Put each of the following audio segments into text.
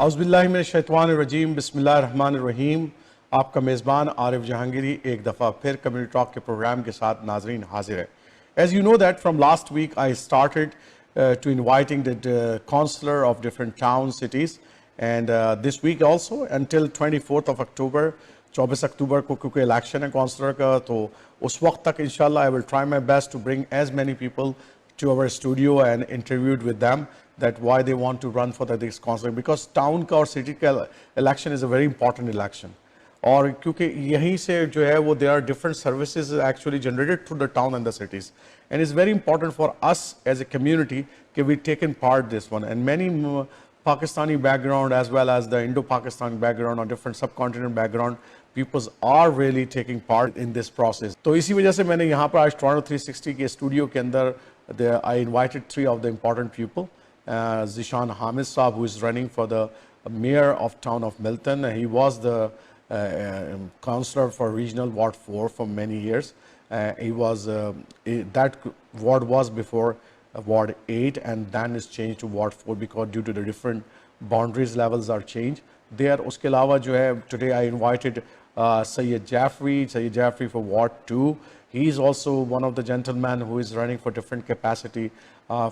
औज़ुबिल्लाहिमिनश्शैतानिर्रजीम बिस्मिल्लाहिर्रहमानिर्रहीम। आपका मेज़बान आरिफ जहांगीरी एक दफ़ा फिर कम्युनिटी टॉक के प्रोग्राम के साथ नाजरीन हाजिर है। As you know that from last week I started to inviting the counselor of different towns, cities, and this week also until 24th of October, 24 अक्टूबर को क्योंकि इलेक्शन है काउंसलर का, तो उस वक्त तक इंशाल्लाह I will try my best to bring as many people to our studio and interviewed with them that why they want to run for this council, because town का और city का election is a very important election. और क्योंकि यहीं से जो है वो there are different services actually generated through the town and the cities, and it's very important for us as a community that we taken part this one, and many Pakistani background as well as the Indo-Pakistan background or different subcontinent background peoples are really taking part in this process. तो इसी वजह से मैंने यहाँ पर आज Toronto 360 के studio के अंदर I invited three of the important people. Zishan Hamid Saab, who is running for the mayor of town of Milton. He was the councillor for regional ward 4 for many years. He was that ward was before ward 8 and then is changed to ward 4 because due to the different boundaries levels are changed there. Uske alawa jo hai, today I invited Sayyid Jaffrey for ward 2. He is also one of the gentlemen who is running for different capacity.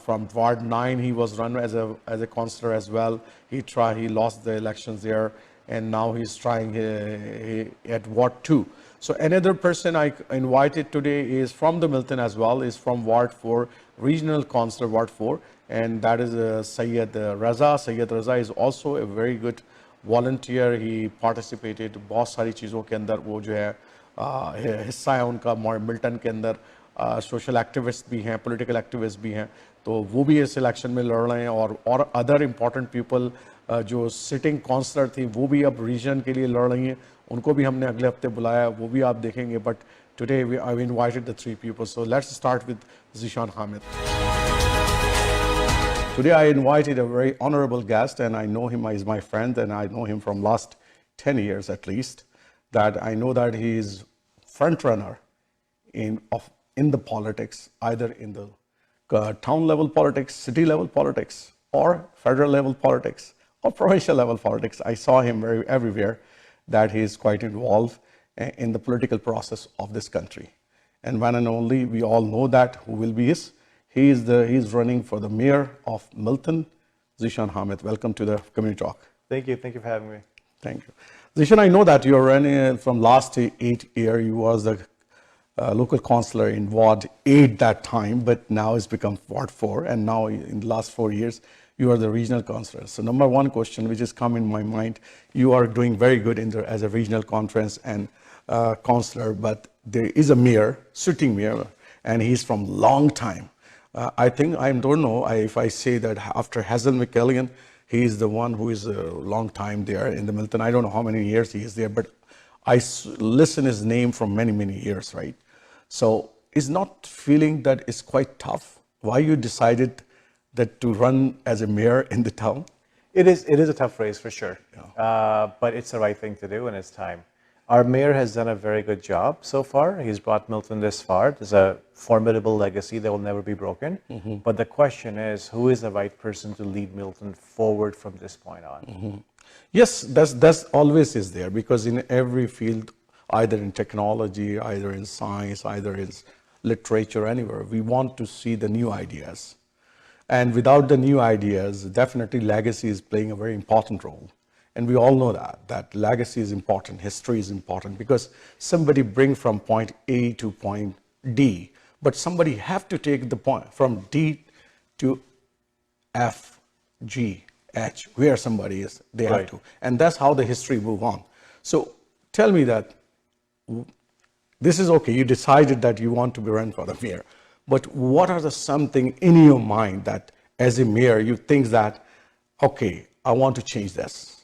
From ward 9 he was run as a councillor as well. He lost the elections there, and now he's trying at ward 2. So another person I invited today is from the Milton as well, is from ward 4, regional councillor ward 4, and that is Sayyid Raza. Sayyid Raza is also a very good volunteer. He participated बहुत सारी चीज़ों के अंदर, वो जो है हिस्सा है उनका मिल्टन के अंदर. सोशल एक्टिविस्ट भी हैं, पॉलिटिकल एक्टिविस्ट भी हैं, तो वो भी इस इलेक्शन में लड़ रहे हैं. और अदर इम्पॉर्टेंट पीपल जो सिटिंग काउंसलर थी वो भी अब रीजन के लिए लड़ रही हैं, उनको भी हमने अगले हफ्ते बुलाया, वो भी आप देखेंगे. But today I invited the three people. So let's start with Zeeshan Hamid. Today I invited a very honorable guest, and I know him as my friend, and I know him from last 10 years at least. That I know that he is front runner in the politics, either in the town level politics, city level politics, or federal level politics, or provincial level politics. I saw him everywhere, that he is quite involved in the political process of this country. And one and only, we all know that who will be his. He is running for the mayor of Milton, Zishan Hamid. Welcome to the Community Talk. Thank you for having me. Thank you. Zishan, I know that you're running from last 8 years. You was the local councillor in Ward 8 that time, but now it's become Ward 4, and now in the last 4 years, you are the regional councillor. So number one question which has come in my mind, you are doing very good as a regional conference and councillor, but there is a mayor, sitting mayor, and he's from long time. I think, I don't know if I say that after Hazel McKellian, he is the one who is a long time there in the Milton. I don't know how many years he is there, but I listen his name from many years, right? So is not feeling that it's quite tough? Why you decided that to run as a mayor in the town? It is a tough race for sure, Yeah. but it's the right thing to do and it's time. Our mayor has done a very good job so far. He's brought Milton this far. There's a formidable legacy that will never be broken. But the question is, who is the right person to lead Milton forward from this point on? Yes, that's always is there, because in every field, either in technology, either in science, either in literature, anywhere, we want to see the new ideas. And without the new ideas, definitely legacy is playing a very important role. And we all know that legacy is important, history is important, because somebody bring from point A to point D, but somebody have to take the point from D to F, G, H, where somebody is, they have to. And that's how the history move on. So tell me that this is okay, you decided that you want to be run for the mayor, but what are the something in your mind that as a mayor you think that, okay, I want to change this?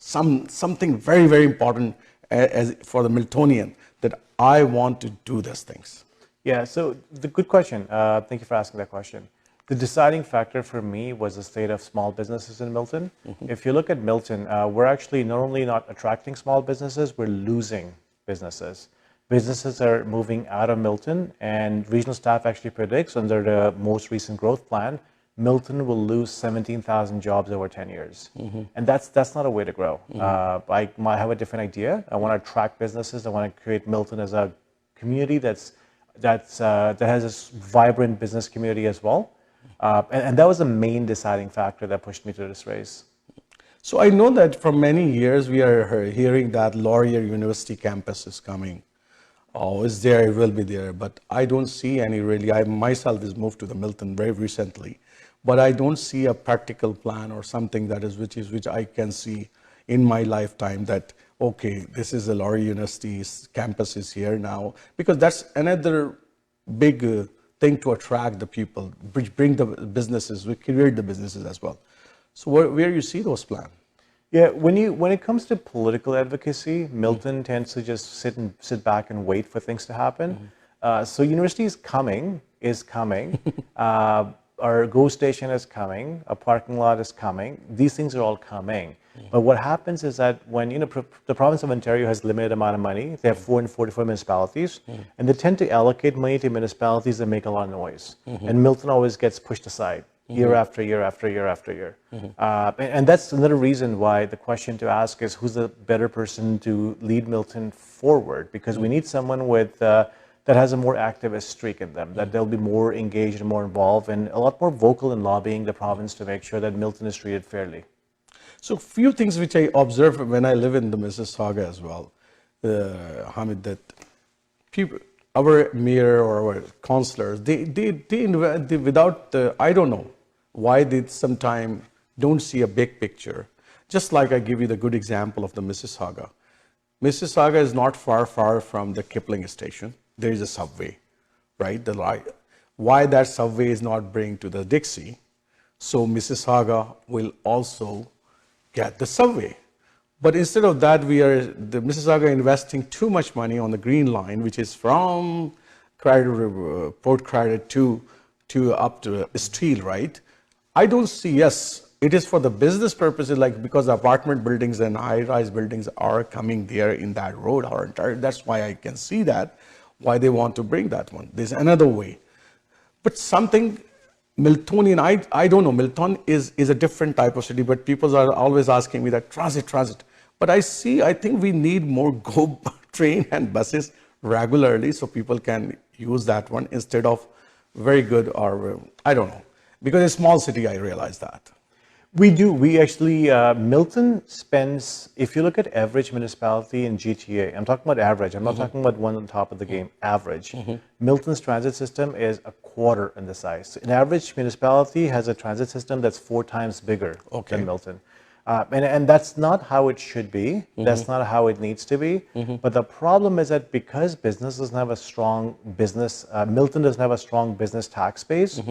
Something very important as for the Miltonian, that I want to do these things. Yeah, so the good question. Thank you for asking that question. The deciding factor for me was the state of small businesses in Milton. If you look at Milton, we're actually not only not attracting small businesses, we're losing businesses. Businesses are moving out of Milton, and regional staff actually predicts under the most recent growth plan Milton will lose 17,000 jobs over 10 years. And that's not a way to grow. I might have a different idea. I want to attract businesses. I want to create Milton as a community that has a vibrant business community as well. And that was the main deciding factor that pushed me to this race. So I know that for many years we are hearing that Laurier University campus is coming. Oh, it's there, it will be there, but I don't see any really. I myself has moved to the Milton very recently, but I don't see a practical plan or something that is which I can see in my lifetime that, okay, this is a Laurier University's campus is here now, because that's another big thing to attract the people, bring the businesses, we create the businesses as well. So where you see those plans? Yeah, when it comes to political advocacy, Milton tends to just sit back and wait for things to happen. So university is coming. Our GO station is coming. A parking lot is coming. These things are all coming. But what happens is that when the province of Ontario has limited amount of money, they have 444 municipalities, and they tend to allocate money to municipalities that make a lot of noise. And Milton always gets pushed aside. Year after year after year after year. And that's another reason why the question to ask is who's the better person to lead Milton forward, because we need someone with that has a more activist streak in them, that they'll be more engaged and more involved and a lot more vocal in lobbying the province to make sure that Milton is treated fairly. So few things which I observe when I live in the Mississauga as well, Hamid, that people, our mayor or our councillors, they without I don't know why they sometimes don't see a big picture. Just like I give you the good example of the Mississauga. Mississauga is not far from the Kipling station. There is a subway, right? Why that subway is not bring to the Dixie, so Mississauga will also get the subway. But instead of that, the Mississauga investing too much money on the Green Line, which is from Port Credit to up to Steel, right? I don't see, yes, it is for the business purposes, like because apartment buildings and high-rise buildings are coming there in that road. That's why I can see that, why they want to bring that one. There's another way. But something Miltonian, I don't know, Milton is a different type of city, but people are always asking me that transit. But I think we need more GO train and buses regularly so people can use that one instead of very good or, I don't know. Because it's a small city, I realize that. We do. We actually, Milton spends, if you look at average municipality in GTA, I'm talking about average, I'm not talking about one on top of the game, average. Milton's transit system is a quarter in the size. An average municipality has a transit system that's 4 times bigger than Milton. And that's not how it should be. That's not how it needs to be. But the problem is that because business doesn't have a strong business, Milton doesn't have a strong business tax base,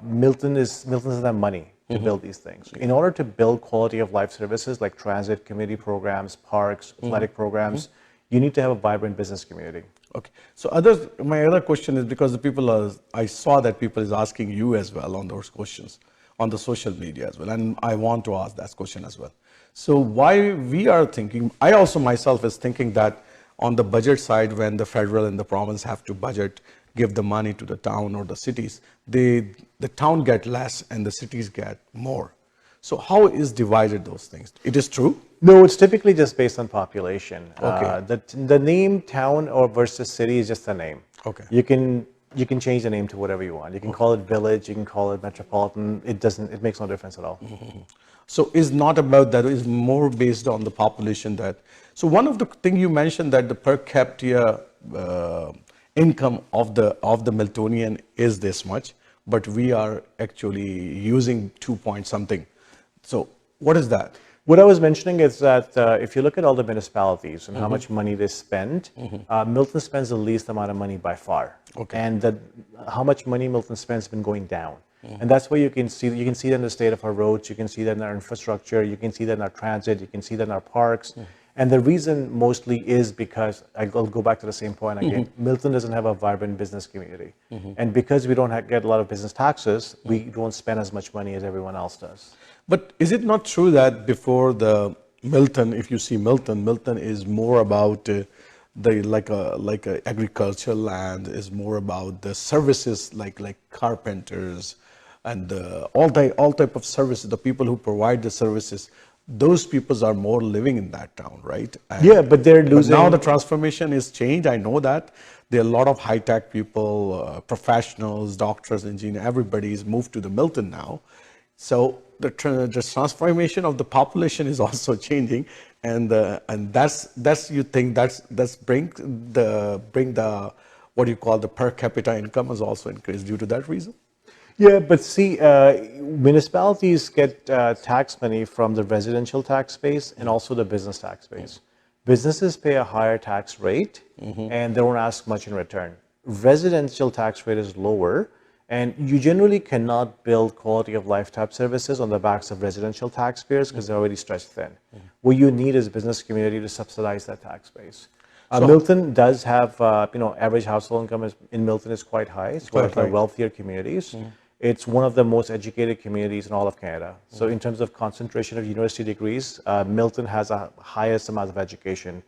Milton doesn't have money to build these things. In order to build quality of life services like transit, community programs, parks, athletic programs, you need to have a vibrant business community. Okay. So my other question is because I saw that people is asking you as well on those questions on the social media as well, and I want to ask that question as well. So why we are thinking, I also myself is thinking that on the budget side, when the federal and the province have to budget, give the money to the town or the cities, the town get less and the cities get more. So how is divided those things? It is true? No, it's typically just based on population. Okay. The name town or versus city is just a name. Okay. You can change the name to whatever you want. You can call it village, you can call it metropolitan. It makes no difference at all. So it's not about that, it's more based on the population so one of the thing you mentioned that the per capita income of the Miltonian is this much, but we are actually using 2 point something. So what is that? What I was mentioning is that if you look at all the municipalities and how much money they spend, Milton spends the least amount of money by far. Okay. And how much money Milton spends has been going down. And that's where you can see that in the state of our roads, you can see that in our infrastructure, you can see that in our transit, you can see that in our parks. And the reason mostly is because, I'll go back to the same point again, Milton doesn't have a vibrant business community. And because we don't get a lot of business taxes, we don't spend as much money as everyone else does. But is it not true that before the Milton, if you see Milton is more about like a agricultural land, is more about the services like carpenters, and all type of services, the people who provide the services, those people are more living in that town, right? And, Yeah, but they're losing. But now the transformation is changed. I know that there are a lot of high tech people, professionals, doctors, engineers. Everybody is moved to the Milton now. So the transformation of the population is also changing, and that's you think that's bring the what you call the per capita income has also increased due to that reason. Yeah, but see, municipalities get tax money from the residential tax base and also the business tax base. Businesses pay a higher tax rate and they don't ask much in return. Residential tax rate is lower, and you generally cannot build quality of life type services on the backs of residential taxpayers because they're already stretched thin. What you need is business community to subsidize that tax base. Milton does have, average household income in Milton is quite high. It's one of the wealthier communities. It's one of the most educated communities in all of Canada. So in terms of concentration of university degrees, Milton has a highest amount of education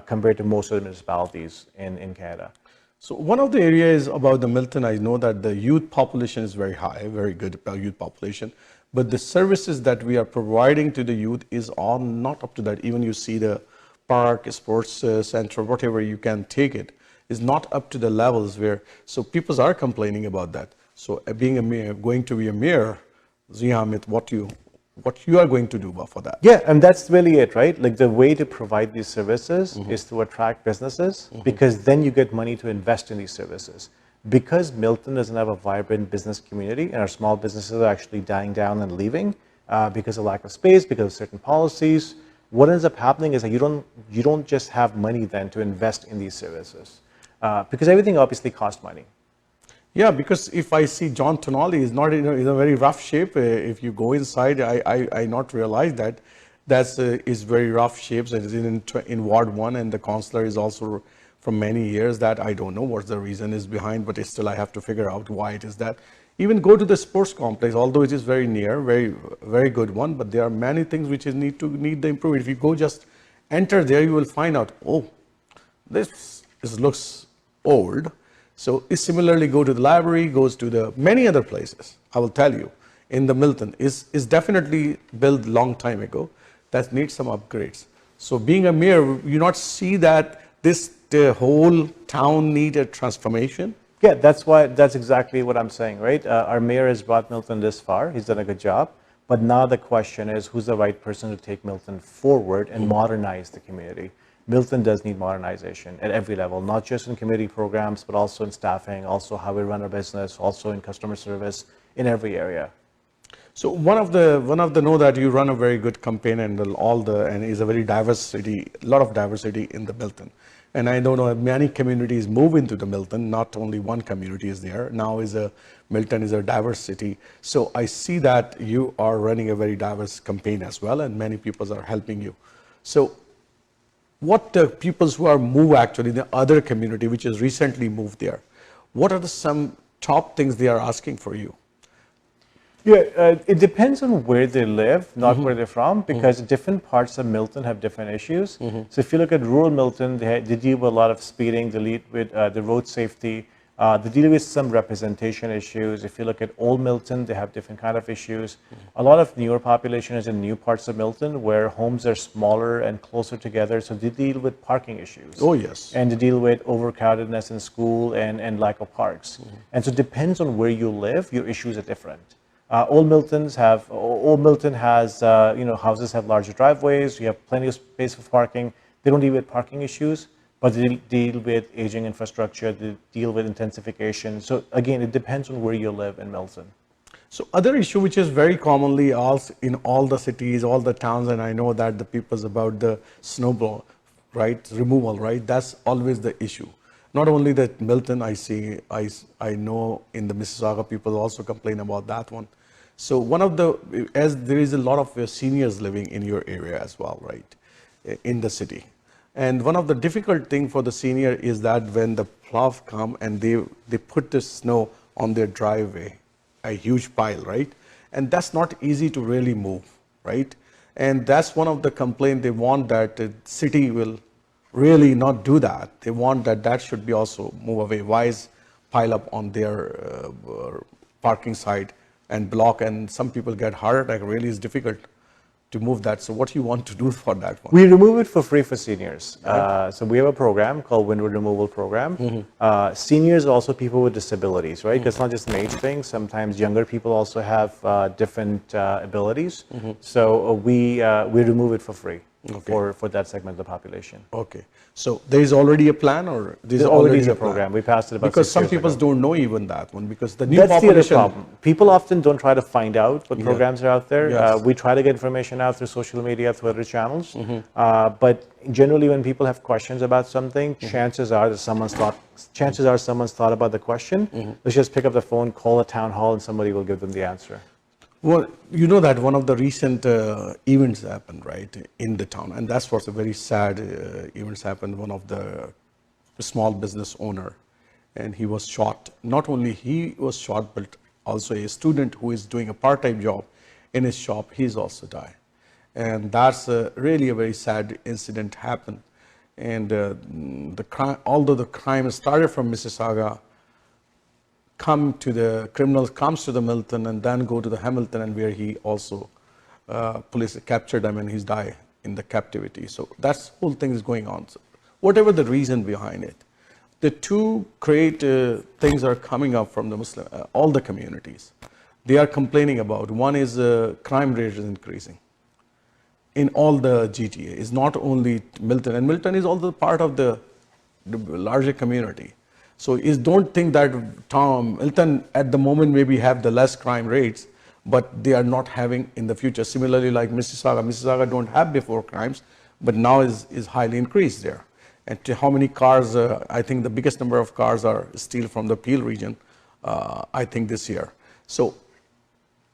compared to most of the municipalities in Canada. So one of the areas about the Milton, I know that the youth population is very high, very good youth population, but the services that we are providing to the youth is all not up to that. Even you see the park, sports center, whatever you can take it, is not up to the levels where, so people are complaining about that. So being a mayor, going to be a mayor, Zihamit, what you are going to do for that? Yeah, and that's really it, right? Like the way to provide these services is to attract businesses because then you get money to invest in these services. Because Milton doesn't have a vibrant business community and our small businesses are actually dying down and leaving because of lack of space, because of certain policies, what ends up happening is that you don't just have money then to invest in these services because everything obviously costs money. Yeah, because if I see John Tonali is not in a very rough shape. If you go inside, I not realize that is very rough shapes. It is in Ward 1, and the councillor is also from many years. That I don't know what the reason is behind, but still I have to figure out why it is that. Even go to the sports complex, although it is very near, very good one, but there are many things which need the improvement. If you go just enter there, you will find out, oh, this looks old. So similarly, go to the library, goes to the many other places. I will tell you, in the Milton is definitely built long time ago. That needs some upgrades. So being a mayor, you not see that the whole town need a transformation. Yeah, that's exactly what I'm saying, right? Our mayor has brought Milton this far. He's done a good job. But now the question is, who's the right person to take Milton forward and modernize the community? Milton does need modernization at every level, not just in community programs, but also in staffing, also how we run our business, also in customer service, in every area. So one of the know that you run a very good campaign and is a very diversity, a lot of diversity in the Milton. And I don't know, many communities move into the Milton, not only one community is there. Now Milton is a diverse city. So I see that you are running a very diverse campaign as well, and many people are helping you. So what the people who are moved actually, the other community which has recently moved there, what are some top things they are asking for you? Yeah, it depends on where they live, not where they're from, because different parts of Milton have different issues. So if you look at rural Milton, they deal with a lot of speeding, they deal with the road safety, they deal with some representation issues. If you look at Old Milton, they have different kind of issues. A lot of newer population is in new parts of Milton where homes are smaller and closer together, so they deal with parking issues. Oh, yes. And they deal with overcrowdedness in school and lack of parks. And so it depends on where you live, your issues are different. Old Milton has, houses have larger driveways, you have plenty of space for parking. They don't deal with parking issues, but they deal with aging infrastructure, they deal with intensification. So again, it depends on where you live in Milton. So other issue which is very commonly asked in all the cities, all the towns, and I know that the people's about the snowball, right, removal, right, that's always the issue. Not only that Milton, I know in the Mississauga people also complain about that one. So as there is a lot of seniors living in your area as well, right, in the city. And one of the difficult thing for the senior is that when the plow come and they put the snow on their driveway, a huge pile, right? And that's not easy to really move, right? And that's one of the complaints. They want that the city will really not do that. They want that should be also move away. Why is pile up on their parking side and block, and some people get heart attack. Really, is difficult to move that. So what do you want to do for that one? We remove it for free for seniors. So we have a program called Window Removal Program. Seniors are also people with disabilities, right? Because it's not just an age thing. Sometimes younger people also have different abilities. So we remove it for free for that segment of the population. Okay. So there is already a plan, or There's already a program. We passed it about because 6 some years people ago. don't know even that one, because the new That's the other population. problem. People often don't try to find out what programs are out there. Yes. We try to get information out through social media, through other channels. But generally, when people have questions about something, chances are someone's thought about the question. Let's just pick up the phone, call a town hall, and somebody will give them the answer. Well, you know that one of the recent events happened, right, in the town, and that's what's a very sad events happened. One of the small business owner, and he was shot. Not only he was shot, but also a student who is doing a part-time job in his shop, he's also died. And that's really a very sad incident happened. And the crime, although the crime started from Mississauga, criminals comes to the Milton and then go to the Hamilton, and where he also police captured him and he's died in the captivity. So that's whole thing is going on. So whatever the reason behind it, the two great things are coming up from the Muslim, all the communities. They are complaining about. One is crime rate is increasing in all the GTA. It's not only Milton, and Milton is also part of the larger community. So don't think that Milton at the moment maybe have the less crime rates, but they are not having in the future. Similarly, like Mississauga don't have before crimes, but now is highly increased there. And to how many cars, I think the biggest number of cars are still from the Peel region, I think this year. So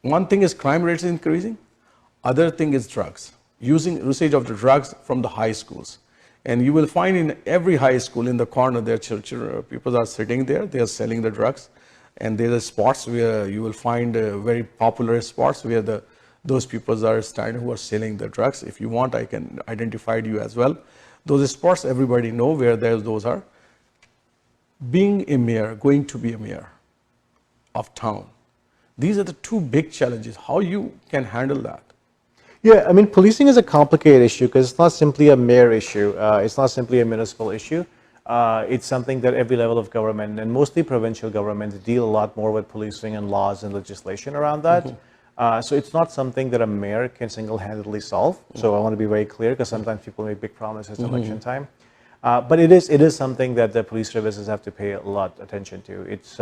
one thing is crime rates increasing, other thing is drugs, usage of the drugs from the high schools. And you will find in every high school in the corner there, people are sitting there, they are selling the drugs. And there are spots where you will find very popular spots where those people are standing who are selling the drugs. If you want, I can identify you as well. Those spots, everybody know where those are. Being a mayor, going to be a mayor of town, these are the two big challenges. How you can handle that? Yeah, I mean, policing is a complicated issue because it's not simply a mayor issue. It's not simply a municipal issue. It's something that every level of government, and mostly provincial governments, deal a lot more with policing and laws and legislation around that. So it's not something that a mayor can single-handedly solve. So I want to be very clear because sometimes people make big promises election time. But it is something that the police services have to pay a lot of attention to. It's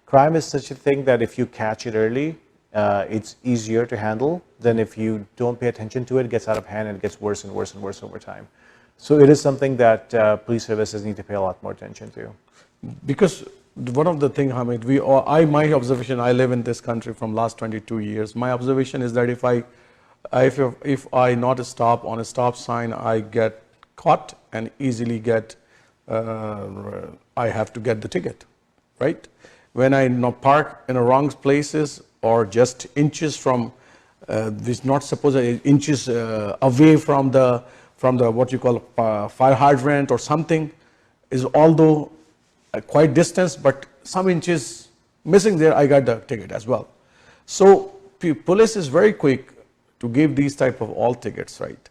crime is such a thing that if you catch it early, it's easier to handle than if you don't pay attention to it. It gets out of hand and it gets worse and worse and worse over time. So it is something that police services need to pay a lot more attention to. Because one of the things, Hamid, my observation, I live in this country from last 22 years. My observation is that if I not stop on a stop sign, I get caught and easily get, I have to get the ticket, right? When I park in the wrong places or just inches from, this not supposed inches away from the what you call fire hydrant or something, is although quite distance, but some inches missing there, I got the ticket as well. So police is very quick to give these type of all tickets, right?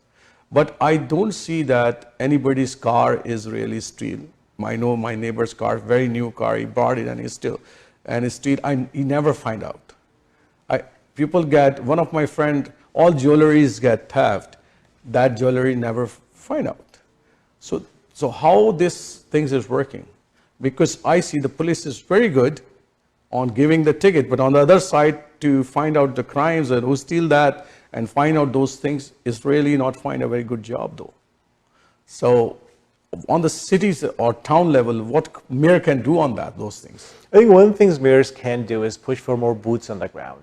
But I don't see that anybody's car is really steal. I know my neighbor's car, very new car, he bought it and he steal. He never find out. People get, one of my friend, all jewelries get theft. That jewelry never find out. So how this things is working? Because I see the police is very good on giving the ticket, but on the other side, to find out the crimes and who steal that and find out those things is really not find a very good job though. So on the cities or town level, what mayor can do on those things? I think one of the things mayors can do is push for more boots on the ground.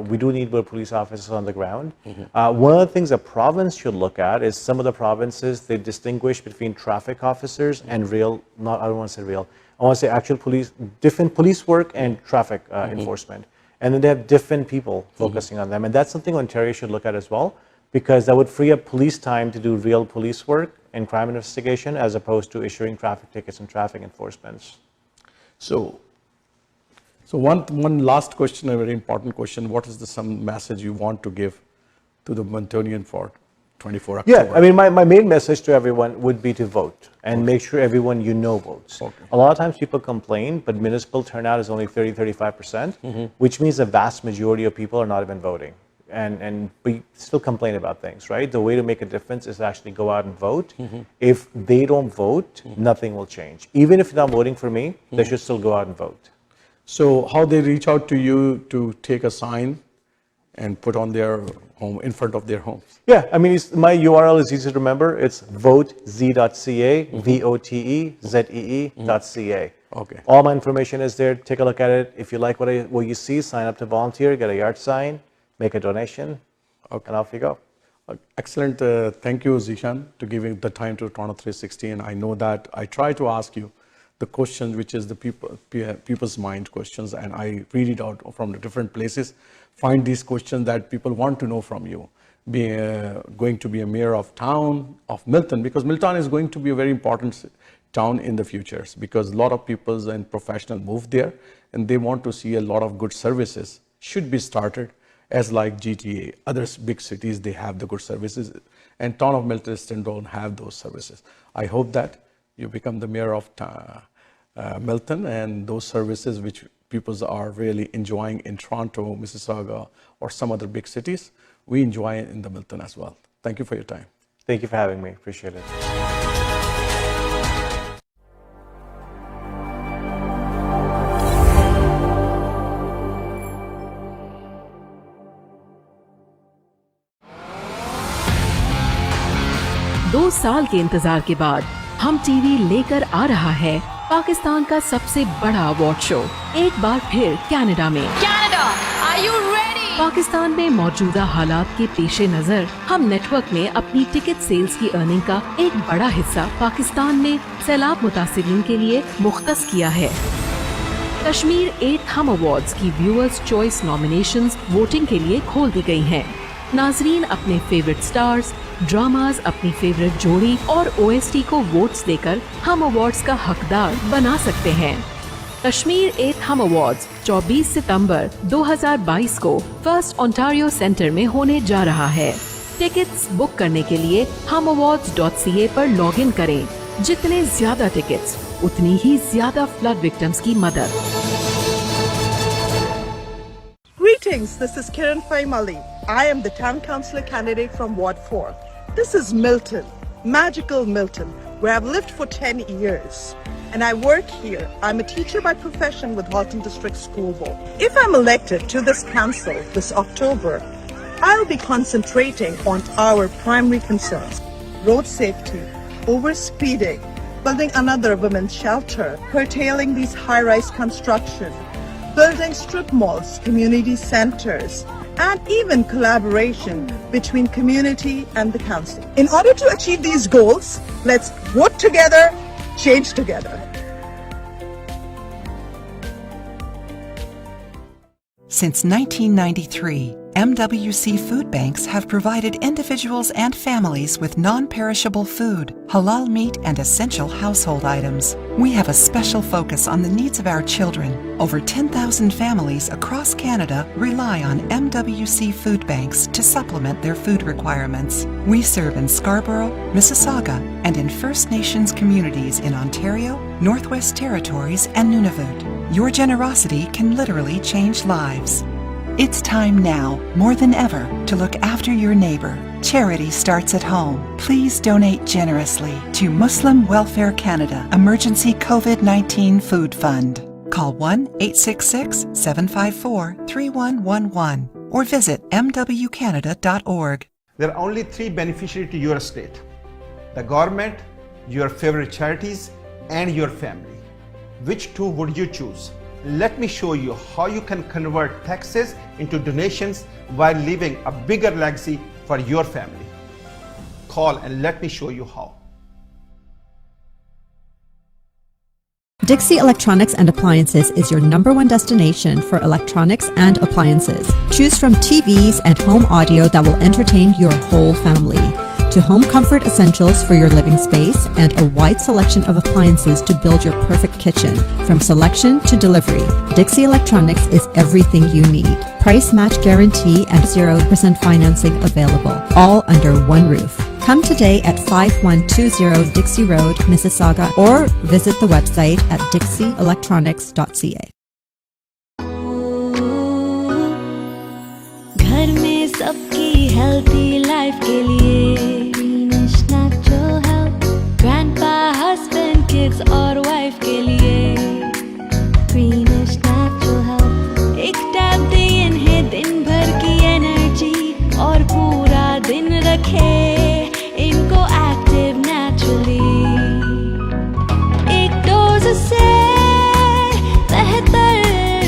We do need more police officers on the ground. One of the things a province should look at is some of the provinces, they distinguish between traffic officers and I don't want to say real, I want to say actual police, different police work and traffic enforcement. And then they have different people focusing on them. And that's something Ontario should look at as well, because that would free up police time to do real police work and crime investigation as opposed to issuing traffic tickets and traffic enforcements. So So one last question, a very important question. What is some message you want to give to the Miltonian for 24 October? Yeah, I mean, my main message to everyone would be to vote and make sure everyone votes. Okay. A lot of times people complain, but municipal turnout is only 30-35%, which means the vast majority of people are not even voting. And we still complain about things, right? The way to make a difference is to actually go out and vote. If they don't vote, nothing will change. Even if they're not voting for me, they should still go out and vote. So how they reach out to you to take a sign and put on their home, in front of their homes? Yeah, I mean, my URL is easy to remember. It's votez.ca, votezee.ca. Okay. All my information is there. Take a look at it. If you like what you see, sign up to volunteer, get a yard sign, make a donation, and off you go. Excellent. Thank you, Zishan, to giving the time to Toronto 360. And I know that I try to ask you the questions, which is the people's mind questions, and I read it out from the different places, find these questions that people want to know from you. Going to be a mayor of town of Milton, because Milton is going to be a very important town in the future, because a lot of people and professionals move there, and they want to see a lot of good services should be started, as like GTA, other big cities, they have the good services, and town of Milton still don't have those services. I hope that you become the mayor of Milton, and those services which people are really enjoying in Toronto, Mississauga, or some other big cities, we enjoy it in the Milton as well. Thank you for your time. Thank you for having me. Appreciate it. दो साल के इंतजार के बाद हम TV लेकर आ रहा है पाकिस्तान का सबसे बड़ा अवार्ड शो, एक बार फिर कनाडा में। Canada, are you ready? Pakistan में मौजूदा हालात के पेश नजर हम नेटवर्क में अपनी टिकट सेल्स की अर्निंग का एक बड़ा हिस्सा पाकिस्तान में सैलाब मुतासिरीन के लिए मुख्तस किया है। कश्मीर 8 हम अवार्ड्स की व्यूअर्स चॉइस नॉमिनेशंस वोटिंग के लिए खोल दी गई हैं। नाजरीन अपने फेवरेट स्टार्स, ड्रामाज, अपनी फेवरेट जोड़ी और OST को वोट्स देकर हम अवार्ड्स का हकदार बना सकते हैं। कश्मीर 8 हम अवार्ड्स 24 सितंबर 2022 को फर्स्ट ओंटारियो सेंटर में होने जा रहा है। टिकट्स बुक करने के लिए humawards.ca पर लॉगिन करें। जितने ज्यादा टिकट्स, उतनी ही ज्यादा फ्लड विक्टिम्स की मदद। Greetings, this is Kiran Faimali. I am the town councillor candidate from Ward 4. This is Milton, magical Milton, where I've lived for 10 years. And I work here. I'm a teacher by profession with Halton District School Board. If I'm elected to this council this October, I'll be concentrating on our primary concerns: road safety, overspeeding, building another women's shelter, curtailing these high-rise construction, building strip malls, community centers, and even collaboration between community and the council. In order to achieve these goals, let's work together, change together. Since 1993, MWC food banks have provided individuals and families with non-perishable food, halal meat, and essential household items. We have a special focus on the needs of our children. Over 10,000 families across Canada rely on MWC food banks to supplement their food requirements. We serve in Scarborough, Mississauga, and in First Nations communities in Ontario, Northwest Territories, and Nunavut. Your generosity can literally change lives. It's time now, more than ever, to look after your neighbor. Charity starts at home. Please donate generously to Muslim Welfare Canada Emergency COVID-19 Food Fund. Call 1-866-754-3111 or visit mwcanada.org. There are only 3 beneficiaries to your estate: the government, your favorite charities, and your family. Which 2 would you choose? Let me show you how you can convert taxes into donations while leaving a bigger legacy for your family. Call and let me show you how. Dixie Electronics and Appliances is your #1 destination for electronics and appliances. Choose from TVs and home audio that will entertain your whole family. To home comfort essentials for your living space and a wide selection of appliances to build your perfect kitchen. From selection to delivery, Dixie Electronics is everything you need. Price match guarantee and 0% financing available, all under one roof. Come today at 5120 Dixie Road, Mississauga, or visit the website at dixieelectronics.ca. घर में सबकी healthy life के लिए Greenish natural health. Grandpa, husband, kids और wife के लिए Greenish natural health. एक tab दे इन्हें दिन भर की energy और पूरा दिन रखे इनको active naturally. एक डोज से बेहतर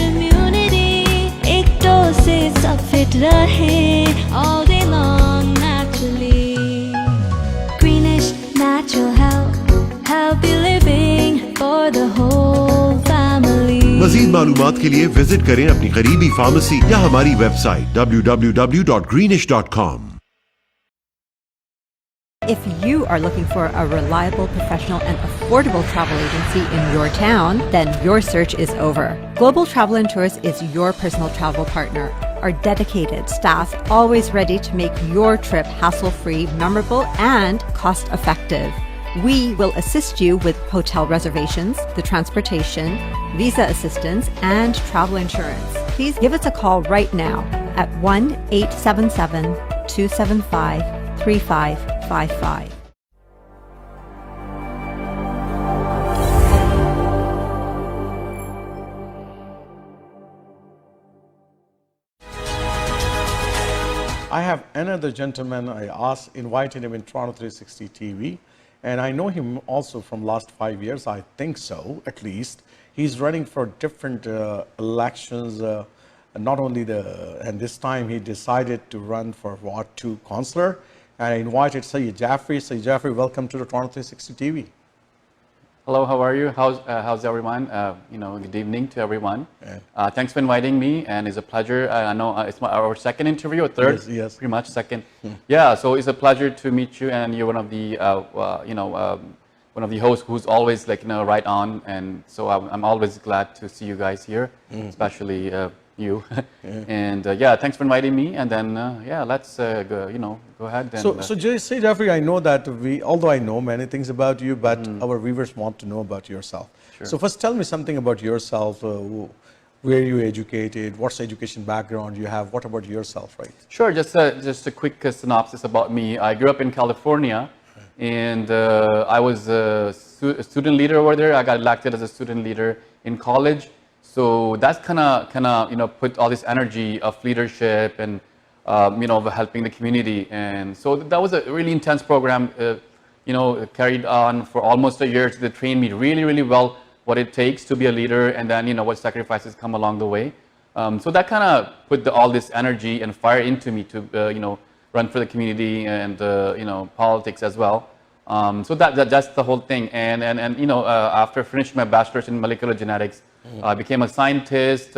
immunity, एक डोज से सब fit रहे all day long naturally. Greenish natural health, healthy living for the whole family. मज़ीद मालूमात के लिए विजिट करें अपनी करीबी फार्मेसी या हमारी website www.greenish.com. If you are looking for a reliable, professional, and affordable travel agency in your town, then your search is over. Global Travel and Tours is your personal travel partner. Our dedicated staff, always ready to make your trip hassle-free, memorable, and cost-effective. We will assist you with hotel reservations, the transportation, visa assistance, and travel insurance. Please give us a call right now at 1-877-275-3555. I have another gentleman invited him in Toronto 360 TV, and I know him also from last 5 years, I think so, at least. He's running for different elections, not only and this time he decided to run for Ward 2 councillor, and I invited Sayyid Jaffrey. Sayyid Jaffrey, welcome to the Toronto 360 TV. Hello, how are you? How's everyone? Good evening to everyone. Thanks for inviting me, and it's a pleasure. I know it's our second interview or third. Yes. Pretty much second. Yeah, so it's a pleasure to meet you, and you're one of the one of the hosts who's always right on, and so I'm always glad to see you guys here, especially you. And thanks for inviting me. And then let's go ahead. And, so Sayyid Jaffrey, I know that although I know many things about you, but our viewers want to know about yourself. Sure. So first, tell me something about yourself. Where you educated? What's the education background you have? What about yourself, right? Sure. Just a quick synopsis about me. I grew up in California, and I was a student leader over there. I got elected as a student leader in college. So that's kind of put all this energy of leadership and of helping the community. And so that was a really intense program. Carried on for almost a year. So they trained me really, really well what it takes to be a leader, and then what sacrifices come along the way. So that kind of put all this energy and fire into me to run for the community and politics as well. So that's the whole thing. And after finishing my bachelor's in molecular genetics, I became a scientist.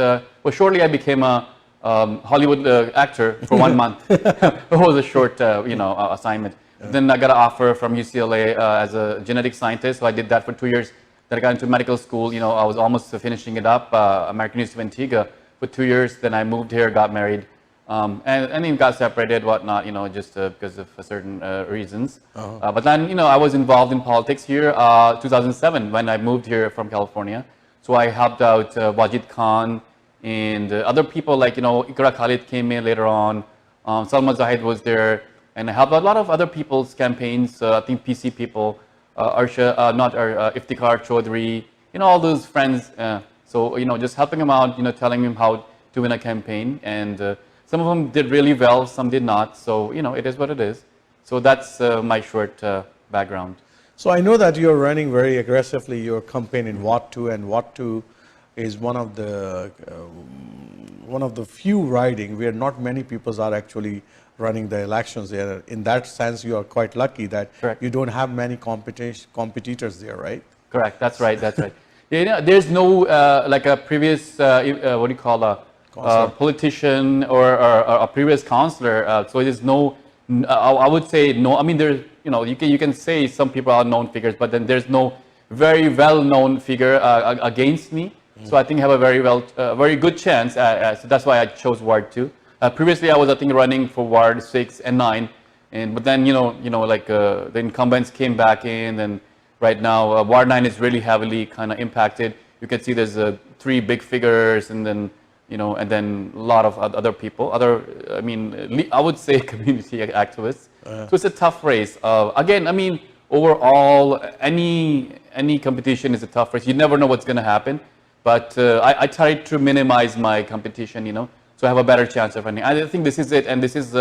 Shortly I became a Hollywood actor for 1 month. It was a short assignment. Then I got an offer from UCLA as a genetic scientist. So I did that for 2 years. Then I got into medical school. I was almost finishing it up. American University of Antigua for 2 years. Then I moved here, got married. And then got separated, whatnot, just because of certain reasons. But then, I was involved in politics here 2007 when I moved here from California. So I helped out Wajid Khan and other people like, Ikra Khalid came in later on. Salma Zahid was there. And I helped a lot of other people's campaigns. I think PC people, Iftikhar Chaudhry, all those friends. So, just helping them out, telling them how to win a campaign. And some of them did really well, some did not. So, it is what it is. So that's my short background. So I know that you're running very aggressively your campaign in Ward 2, and Ward 2 is one of the few riding where not many people are actually running the elections there. In that sense, you are quite lucky that you don't have many competitors there, right? Correct. That's right. That's right. There's no like a previous what do you call a politician or a previous councillor. So there's no I would say no. I mean, there's, you can say some people are known figures, but then there's no very well-known figure against me. So I think I have a very good chance. So that's why I chose Ward 2. Previously, I was, I think, running for Ward 6 and 9, but then the incumbents came back in, and right now Ward 9 is really heavily kind of impacted. You can see there's 3 big figures, and then and then a lot of other people, I would say community activists. So it's a tough race. Again, I mean, overall, any competition is a tough race. You never know what's going to happen. But I try to minimize my competition, so I have a better chance of winning. I think this is it, and this is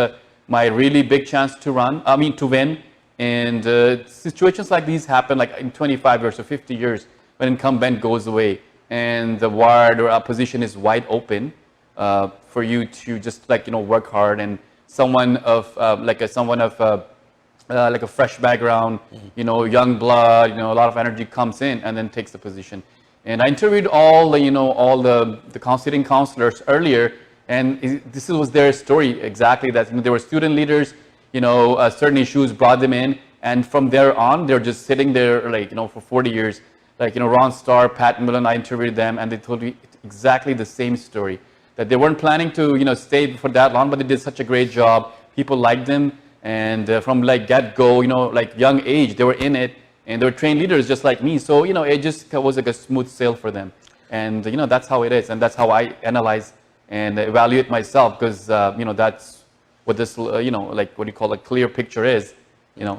my really big chance to win. And situations like these happen like in 25 years or 50 years when incumbent goes away and the ward or opposition is wide open for you to just work hard, and someone of like a fresh background, young blood, a lot of energy comes in and then takes the position. And I interviewed all the sitting councillors earlier, and this was their story exactly, that they were student leaders, certain issues brought them in, and from there on they're just sitting there for 40 years. Ron Starr, Pat Millen, I interviewed them, and they told me exactly the same story, that they weren't planning to stay for that long, but they did such a great job. People liked them, and from get-go, young age, they were in it, and they were trained leaders just like me. So it just was like a smooth sail for them, and that's how it is, and that's how I analyze and evaluate myself, because that's what this what do you call a clear picture is,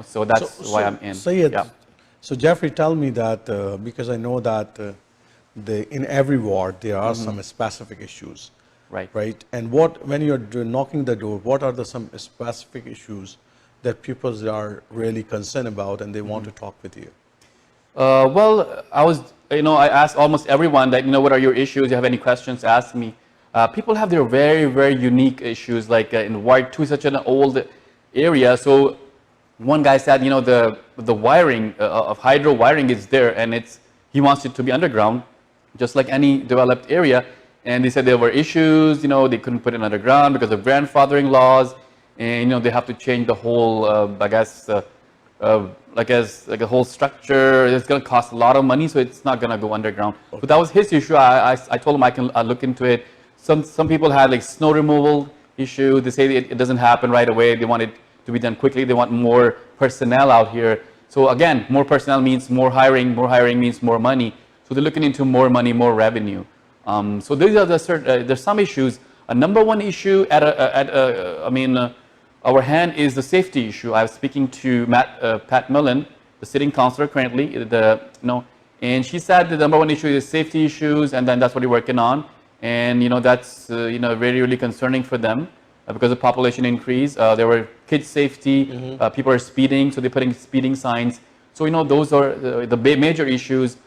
so that's why I'm in. So Jeffrey, tell me that because I know that in every ward there are some specific issues, right? And when you're knocking the door, what are some specific issues that people are really concerned about and they want to talk with you? Well, I asked almost everyone that, what are your issues? You have any questions, ask me. People have their very, very unique issues, like in Ward 2, such an old area. So one guy said, the wiring of hydro wiring is there, and he wants it to be underground, just like any developed area. And they said there were issues, they couldn't put it underground because of grandfathering laws, and they have to change the whole, like a whole structure. It's going to cost a lot of money, so it's not going to go underground. Okay. But that was his issue. I told him I can look into it. Some people had snow removal issue. They say it doesn't happen right away. They want it to be done quickly. They want more personnel out here. So again, more personnel means more hiring. More hiring means more money. So they're looking into more money, more revenue. So these are there's some issues. A number one issue our hand is the safety issue. I was speaking to Pat Millen, the sitting councillor currently, and she said the number one issue is safety issues, and then that's what we're working on. And that's really, really concerning for them because of population increase. There were kids safety, people are speeding, so they're putting speeding signs. So those are the major issues.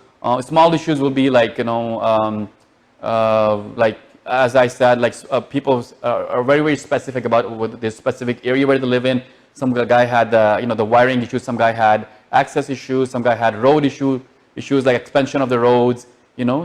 Small issues will be as I said, people are very, very specific about the specific area where they live in. Some guy had the wiring issues, some guy had access issues, some guy had road issues like expansion of the roads.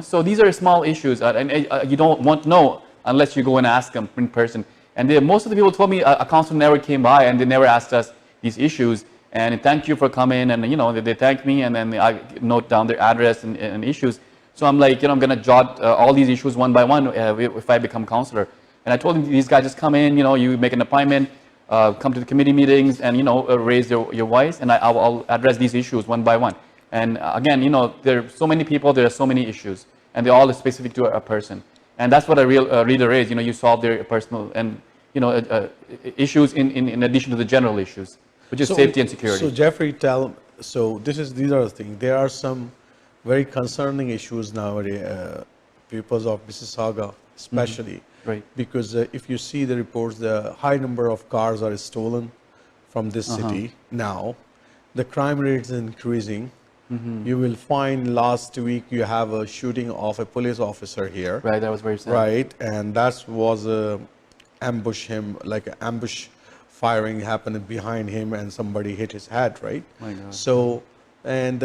So these are small issues, and you don't want to know unless you go and ask them in person. And most of the people told me a council never came by and they never asked us these issues. And thank you for coming, and they thank me, and then I note down their address and issues. So I'm like, I'm gonna jot all these issues one by one if I become councillor. And I told them, these guys just come in, you make an appointment, come to the committee meetings, and raise your voice, and I'll address these issues one by one. And again, there are so many people, there are so many issues, and they're all specific to a person. And that's what a real leader is. You solve their personal and issues in addition to the general issues, which is safety and security. So Jeffrey, these are the things. There are some very concerning issues nowadays, people of Mississauga especially, right? Because if you see the reports, the high number of cars are stolen from this city now. The crime rate is increasing. You will find last week you have a shooting of a police officer here. Right, that was very sad. Right, and that was ambush firing happened behind him, and somebody hit his head, right? My God. So, and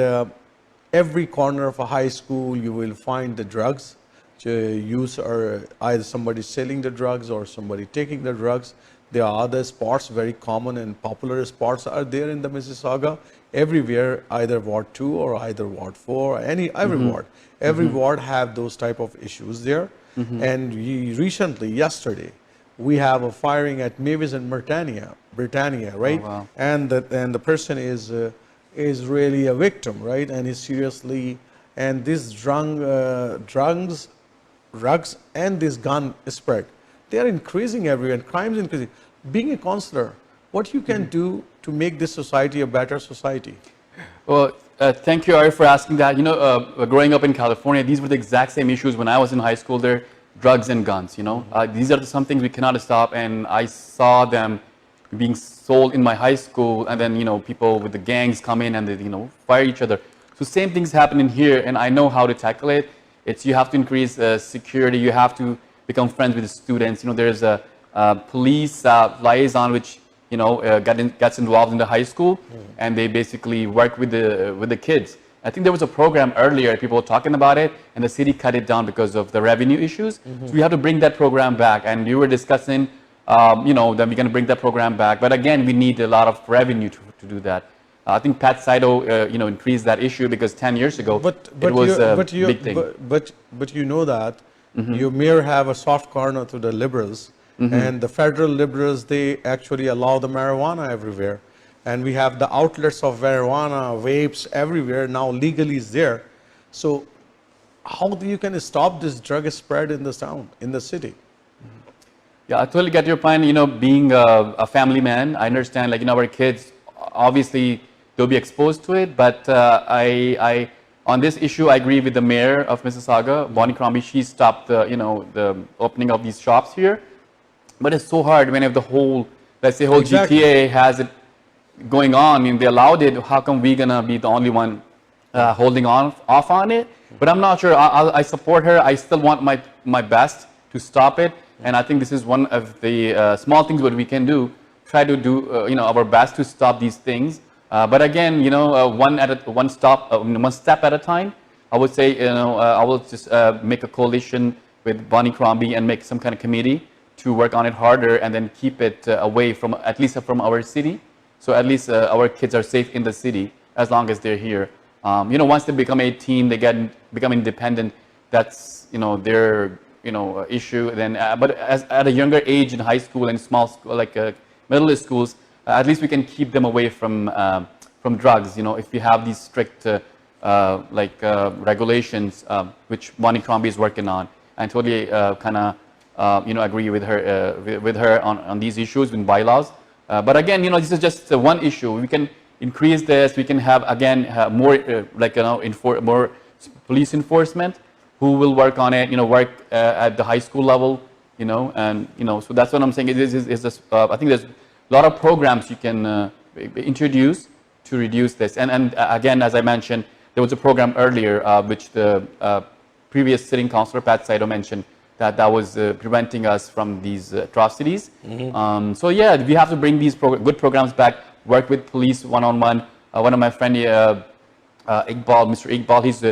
every corner of a high school you will find the drugs use, or either somebody selling the drugs or somebody taking the drugs. There are other spots, very common and popular spots are there in the Mississauga. Everywhere, either Ward 2 or either Ward 4, every ward. Every ward have those type of issues there. And recently, yesterday, we have a firing at Mavis and Britannia, right? Oh, wow. And the person is really a victim, right? And is seriously, and this drugs and this gun spread, they are increasing everywhere, and crime is increasing. Being a counselor, what you can do to make this society a better society? Well, thank you, Arif, for asking that. You know, growing up in California, these were the exact same issues when I was in high school there, drugs and guns, you know. These are some things we cannot stop, and I saw them being sold in my high school, and then, you know, people with the gangs come in and they, you know, fire each other. So same things happen in here, and I know how to tackle it. It's you have to increase security, you have to become friends with the students. You know, there's a police liaison which, you know, gets involved in the high school, and they basically work with the kids. I think there was a program earlier, people were talking about it, and the city cut it down because of the revenue issues. So we have to bring that program back, and you were discussing, you know, that we're going to bring that program back. But again, we need a lot of revenue to do that. I think Pat Saito, you know, increased that issue because 10 years ago it was a big thing. But you know that you may have a soft corner to the liberals, and the federal liberals, they actually allow the marijuana everywhere. And we have the outlets of marijuana, vapes everywhere now legally is there. So how do you can stop this drug spread in the town, in the city? Yeah, I totally get your point. You know, being a family man, I understand, like, you know, our kids, obviously, they'll be exposed to it. But I on this issue, I agree with the mayor of Mississauga, Bonnie Crombie. She stopped the, you know, the opening of these shops here. But it's so hard when if the whole, let's say, whole GTA has it going on and they allowed it. How come we gonna be the only one holding off on it? But I'm not sure. I support her. I still want my best to stop it. And I think this is one of the small things what we can do. Try to do you know, our best to stop these things. But again, you know, one step at a time. I would say, you know, I will just make a coalition with Bonnie Crombie and make some kind of committee to work on it harder, and then keep it away from, at least from our city. So at least our kids are safe in the city as long as they're here. You know, once they become 18, they become independent. That's, you know, their, you know, issue. Then, but at a younger age in high school and small school, like middle schools, at least we can keep them away from drugs. You know, if we have these strict regulations, which Bonnie Crombie is working on, and totally kind of you know, agree with her on these issues in bylaws. But again, you know, this is just one issue. We can increase this. We can have, again, more like, you know, more police enforcement who will work on it. You know, work at the high school level. You know, and you know, so that's what I'm saying. I think there's a lot of programs you can introduce to reduce this. And again, as I mentioned, there was a program earlier which the previous sitting councillor Pat Saito mentioned, that was preventing us from these atrocities. So yeah, we have to bring these good programs back, work with police one-on-one. One of my friends, Mr. Iqbal, he's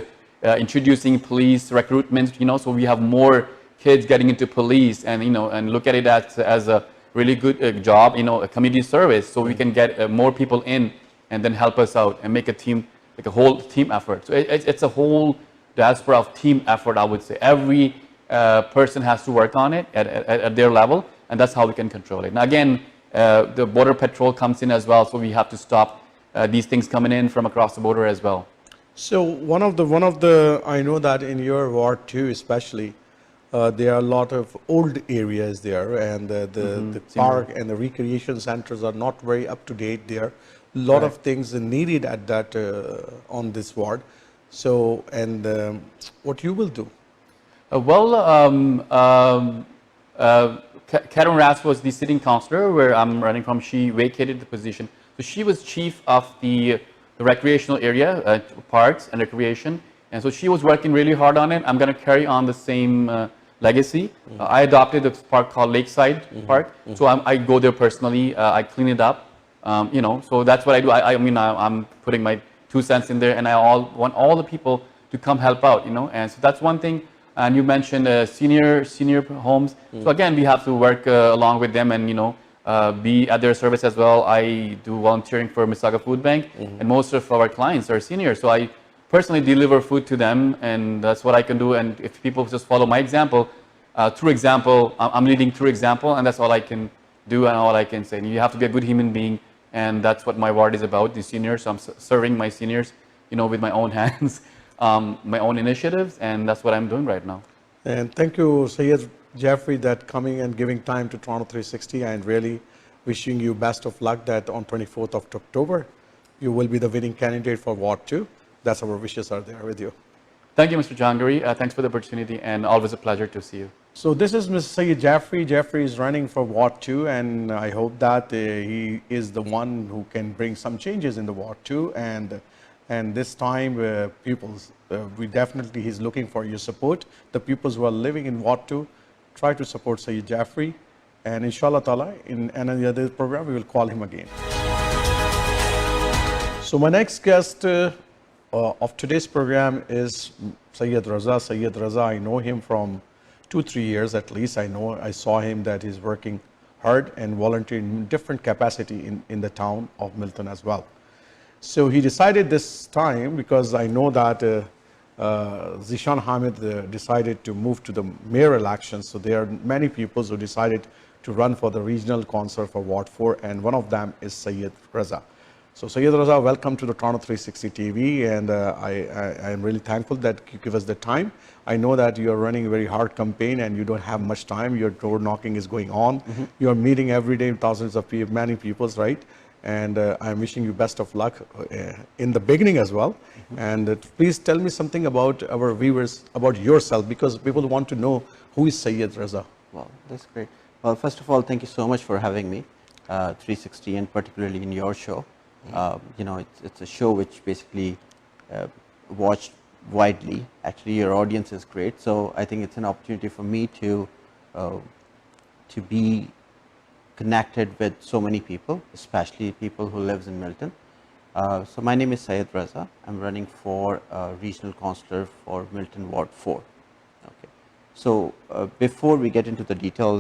introducing police recruitment, you know, so we have more kids getting into police, and, you know, and look at it as a really good job, you know, a community service, so we can get more people in and then help us out and make a team, like a whole team effort. So it's a whole diaspora of team effort, I would say. Every person has to work on it at their level, and that's how we can control it. Now again, the border patrol comes in as well, so we have to stop these things coming in from across the border as well. So one of the I know that in your ward too, especially, there are a lot of old areas there, and the park and the recreation centers are not very up to date there. A lot of things are needed at that on this ward. So, and what you will do? Karen Rass was the sitting councillor where I'm running from. She vacated the position. So she was chief of the recreational area, parks and recreation. And so she was working really hard on it. I'm going to carry on the same legacy. I adopted a park called Lakeside Park. So I go there personally. I clean it up. You know, so that's what I do. I mean, I'm putting my 2 cents in there, and I want all the people to come help out, you know. And so that's one thing. And you mentioned senior homes. So again, we have to work along with them, and, you know, be at their service as well. I do volunteering for Mississauga Food Bank, and most of our clients are seniors. So I personally deliver food to them, and that's what I can do. And if people just follow my example, through example, I'm leading through example, and that's all I can do and all I can say. And you have to be a good human being, and that's what my ward is about, the seniors. So I'm serving my seniors, with my own hands, my own initiatives, and that's what I'm doing right now. And thank you, Syed Jeffrey, that coming and giving time to Toronto 360, and really wishing you best of luck that on 24th of October, you will be the winning candidate for Ward 2. That's our wishes are there with you. Thank you, Mr. Jahangiri. Thanks for the opportunity, and always a pleasure to see you. So this is Mr. Syed Jeffrey. Jeffrey is running for Ward 2, and I hope that he is the one who can bring some changes in the Ward 2. And this time, pupils, he's looking for your support. The pupils who are living in Ward 2, try to support Syed Jeffrey. And inshallah ta'ala, in another program, we will call him again. So my next guest of today's program is Syed Raza. Syed Raza, I know him from 2-3 years at least. I saw him that he's working hard and volunteering in different capacity in the town of Milton as well. So he decided this time, because I know that Zishan Hamid decided to move to the mayor elections. So there are many people who decided to run for the regional council for Ward 4, and one of them is Syed Raza. So Syed Raza, welcome to the Toronto 360 TV, and I am really thankful that you give us the time. I know that you are running a very hard campaign and you don't have much time. Your door knocking is going on. You are meeting every day thousands of people, many people, right? And I'm wishing you best of luck in the beginning as well. And please tell me something about our viewers, about yourself, because people want to know who is Syed Raza. Well, that's great. Well, first of all, thank you so much for having me, 360, and particularly in your show. It's a show which basically watched widely. Actually, your audience is great, so I think it's an opportunity for me to be connected with so many people, especially people who lives in Milton. So my name is Syed Raza. I'm running for regional councillor for Milton Ward 4. Okay. So before we get into the detail,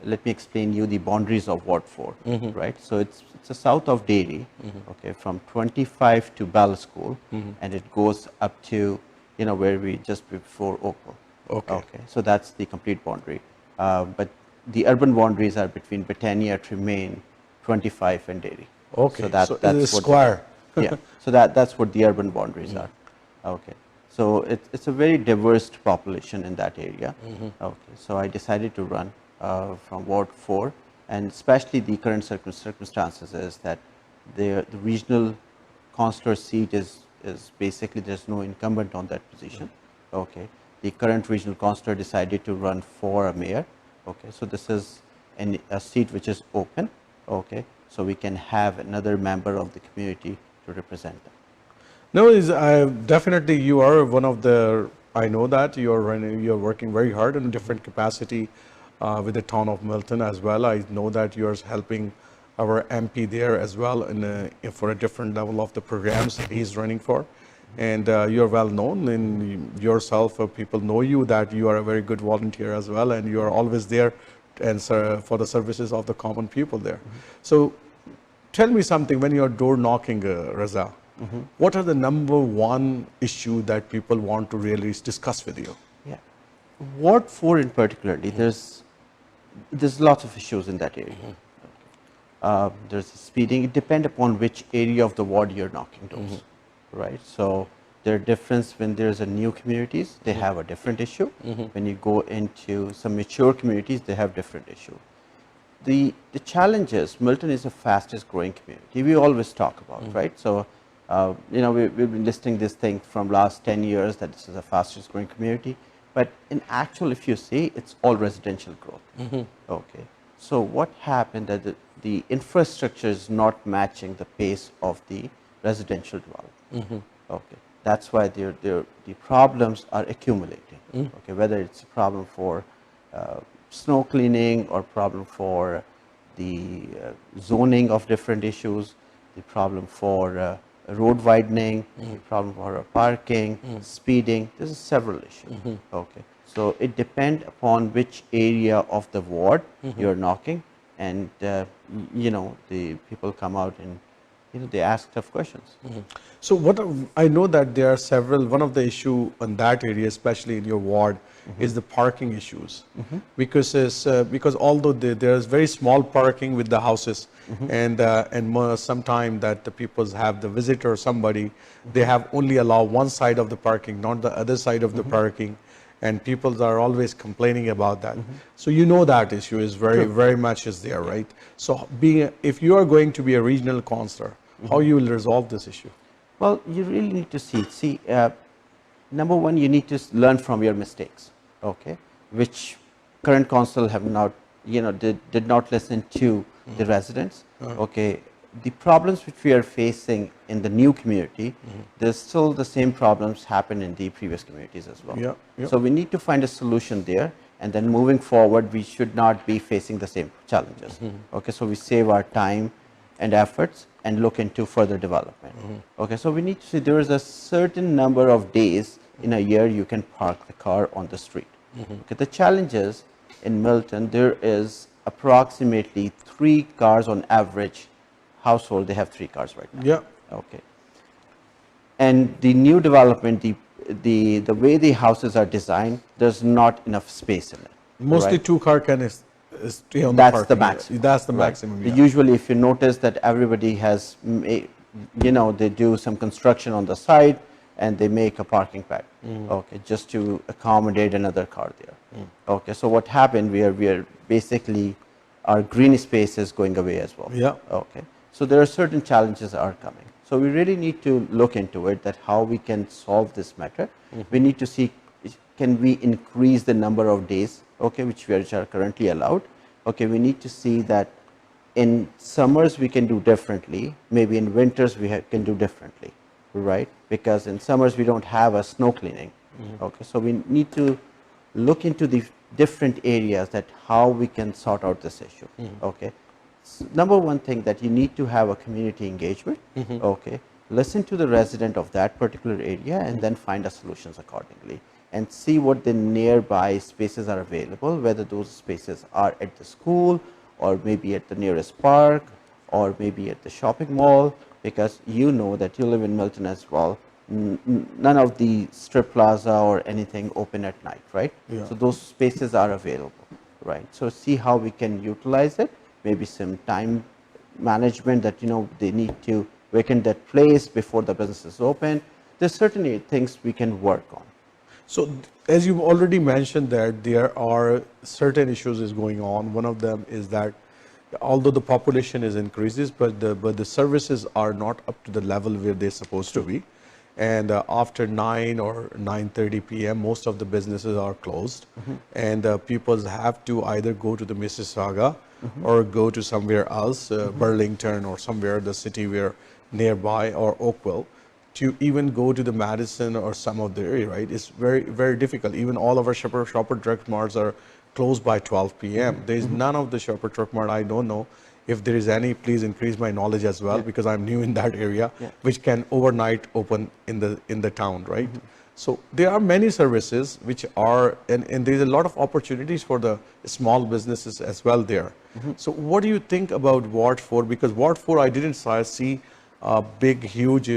let me explain you the boundaries of Ward 4. Right. So it's the south of Dairy. Okay, from 25 to Bell School, and it goes up to where we just before Oakville. Okay. So that's the complete boundary. But the urban boundaries are between Britannia, Tremaine, 25, and Dairy. Okay, so that's what square. Yeah, so that's what the urban boundaries are. Okay, so it's a very diverse population in that area. Okay, so I decided to run from Ward 4, and especially the current circumstances is that the regional councillor seat is basically there's no incumbent on that position. Okay, the current regional councillor decided to run for a mayor. Okay, so this is a seat which is open. Okay, so we can have another member of the community to represent them. No, definitely you are one of the. I know that you are working very hard in a different capacity with the town of Milton as well. I know that you are helping our MP there as well for a different level of the programs that he's running for. And you're well known in yourself. People know you that you are a very good volunteer as well, and you are always there and for the services of the common people there. So tell me something, when you're door knocking, Raza, what are the number one issue that people want to really discuss with you? Yeah, Ward 4 in particularly, there's lots of issues in that area. There's speeding. It depends upon which area of the ward you're knocking doors. Right, so there are difference when there's a new communities, they have a different issue. When you go into some mature communities, they have different issue. The challenge is Milton is the fastest growing community. We always talk about, right? So we've been listing this thing from last 10 years that this is the fastest growing community, but in actual, if you see, it's all residential growth. Okay, so what happened that the infrastructure is not matching the pace of the residential development. Okay, that's why the problems are accumulating. Okay, whether it's a problem for snow cleaning or problem for the zoning of different issues, the problem for road widening, the problem for parking, speeding. There's several issues. Okay, so it depends upon which area of the ward you're knocking. and the people come out and they ask tough questions. So I know that there are several, one of the issue in that area, especially in your ward, is the parking issues. Because although there is very small parking with the houses, and sometime that the people have the visitor or somebody, they have only allow one side of the parking, not the other side of the parking, and people are always complaining about that. So that issue is very much is there, right? So if you are going to be a regional counselor, how you will resolve this issue? Well, you really need to see. Number one, you need to learn from your mistakes, okay? Which current council have not, did not listen to the residents, okay? The problems which we are facing in the new community, there's still the same problems happen in the previous communities as well. So we need to find a solution there, and then moving forward, we should not be facing the same challenges. Okay, so we save our time and efforts and look into further development. Okay, so we need to see there is a certain number of days in a year you can park the car on the street. Okay, the challenge is in Milton, there is approximately 3 cars on average household. They have 3 cars right now. Okay. And the new development, the way the houses are designed, there's not enough space in it. Mostly 2 car can stay on That's the the maximum. That's the maximum. Usually, if you notice that everybody has, they do some construction on the side and they make a parking pad, okay, just to accommodate another car there. Okay, so what happened? We are basically our green space is going away as well. Okay, so there are certain challenges that are coming. So we really need to look into it, that how we can solve this matter. We need to see, can we increase the number of days, okay, which are currently allowed. Okay, we need to see that in summers we can do differently, maybe in winters we can do differently, right? Because in summers we don't have a snow cleaning. Okay, so we need to look into the different areas, that how we can sort out this issue. Okay, number one thing, that you need to have a community engagement. Okay, listen to the resident of that particular area and then find a solutions accordingly, and see what the nearby spaces are available, whether those spaces are at the school or maybe at the nearest park or maybe at the shopping mall, because that you live in Milton as well. None of the strip plaza or anything open at night, right? So those spaces are available, right? So see how we can utilize it, maybe some time management, that they need to vacate that place before the business is open. There's certainly things we can work on. So as you've already mentioned, that there are certain issues is going on. One of them is that although the population is increases, but the services are not up to the level where they're supposed to be. And after 9 or 9:30 p.m., most of the businesses are closed, and people have to either go to the Mississauga or go to somewhere else, Burlington or somewhere the city where nearby, or Oakville, to even go to the Madison or some of the area, right? It's very difficult. Even all of our shopper truck marts are closed by 12 p.m. There is none of the shopper truck mart. I don't know if there is any. Please increase my knowledge as well, because I'm new in that area, which can overnight open in the town, right? So there are many services which are, and there's a lot of opportunities for the small businesses as well there. So what do you think about Ward 4? Because Ward 4, I didn't see big, huge,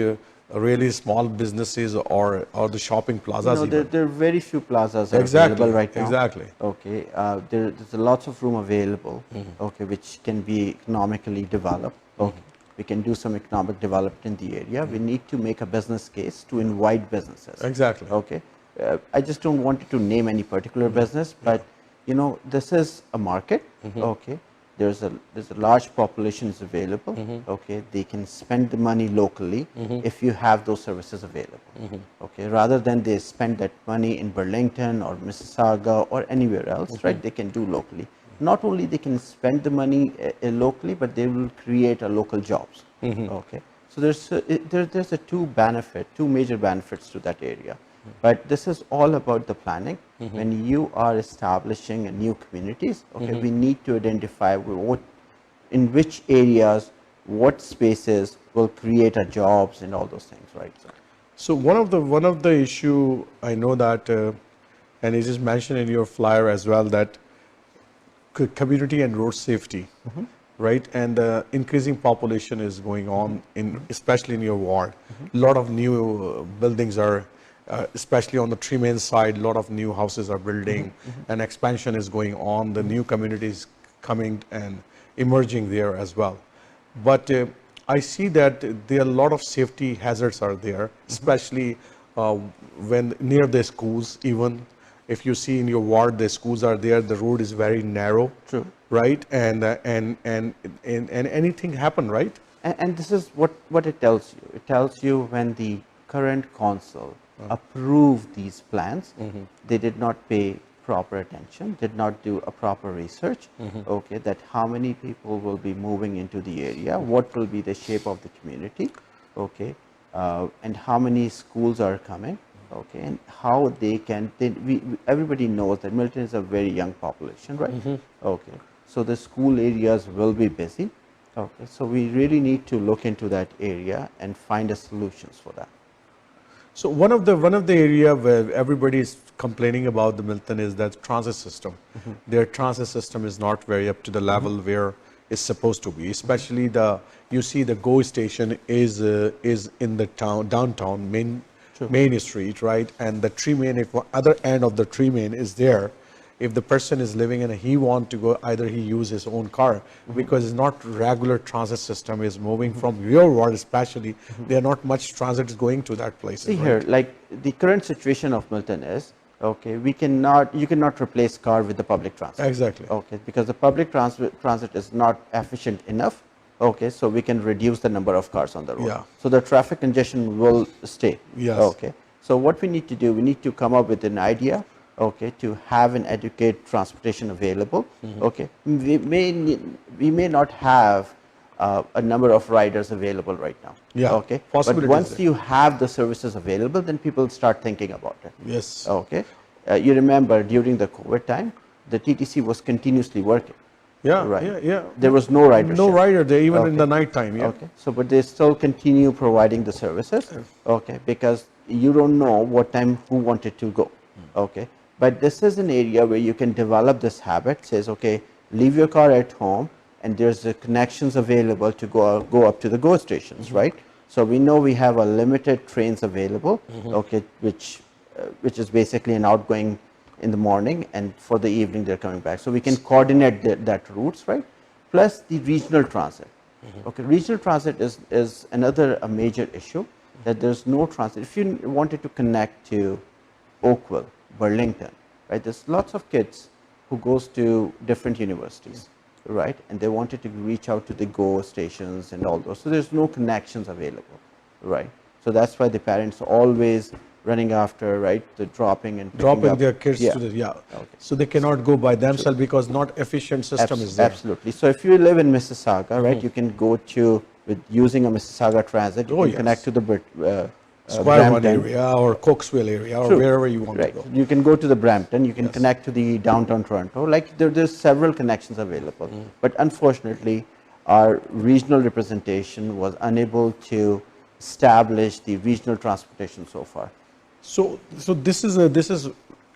really small businesses or the shopping plazas. There are very few plazas available right now. Exactly. Okay, there's lots of room available. Okay, which can be economically developed. Okay, we can do some economic development in the area. We need to make a business case to invite businesses. Exactly. Okay, I just don't want to name any particular business, but this is a market. Okay, there's a large population is available. Okay, they can spend the money locally if you have those services available. Okay, rather than they spend that money in Burlington or Mississauga or anywhere else, right? They can do locally. Not only they can spend the money locally, but they will create a local jobs. Okay, so there's two major benefits to that area. But this is all about the planning. When you are establishing a new communities, okay, we need to identify in which areas, what spaces will create jobs and all those things, right? So one of the issue I know that, and it is mentioned in your flyer as well, that community and road safety, right? And increasing population is going on, especially in your ward. A lot of new buildings are, especially on the Tremaine side, a lot of new houses are building, and expansion is going on. The new communities coming and emerging there as well. But I see that there are a lot of safety hazards are there, especially when near the schools. Even if you see in your ward, the schools are there, the road is very narrow. True. Right, and anything happen, right? And this is what it tells you. It tells you when the current council approved these plans, they did not pay proper attention, did not do a proper research, okay, that how many people will be moving into the area, what will be the shape of the community, okay, and how many schools are coming, okay, and how they can, everybody knows that Milton is a very young population, right? Okay, so the school areas will be busy, okay, so we really need to look into that area and find a solutions for that. So one of the area where everybody is complaining about the Milton is that transit system. Their transit system is not very up to the level where it's supposed to be. Especially you see the GO station is in the downtown main street, right? And the Tremaine, if other end of the Tremaine is there. If the person is living and he want to go, either he use his own car, because it's not regular transit system is moving from your ward, especially there are not much transit is going to that place. See here, like the current situation of Milton is, okay, you cannot replace car with the public transit. Exactly. Okay, because the public transit is not efficient enough. Okay, so we can reduce the number of cars on the road. Yeah. So the traffic congestion will stay. Yes. Okay. So what we need to do, we need to come up with an idea, okay, to have an adequate transportation available. Okay, we may not have a number of riders available right now. Yeah, okay, but once you have the services available, then people start thinking about it. Yes. Okay, you remember during the COVID time, the TTC was continuously working. Yeah, right. Yeah. There was no rider. No rider there, even in the night time. Yeah. Okay, so but they still continue providing the services. Okay, because you don't know what time who wanted to go. Okay. But this is an area where you can develop this habit, says, okay, leave your car at home and there's the connections available to go up to the GO stations, right? So we know we have a limited trains available, okay, which is basically an outgoing in the morning and for the evening they're coming back. So we can coordinate that routes, right? Plus the regional transit. Okay, regional transit is another major issue, that there's no transit. If you wanted to connect to Oakville, Burlington, right? There's lots of kids who goes to different universities, right? And they wanted to reach out to the GO stations and all those. So there's no connections available, right? So that's why the parents are always running after, right? The dropping their kids to the, okay. So they cannot go by themselves because not efficient system is there. Absolutely. So if you live in Mississauga, right, you can go to, with using a Mississauga transit, you can connect to the Square One area or Cokesville area or wherever you want to go. You can go to the Brampton, you can connect to the downtown Toronto, like there's several connections available. But unfortunately, our regional representation was unable to establish the regional transportation so far. So this is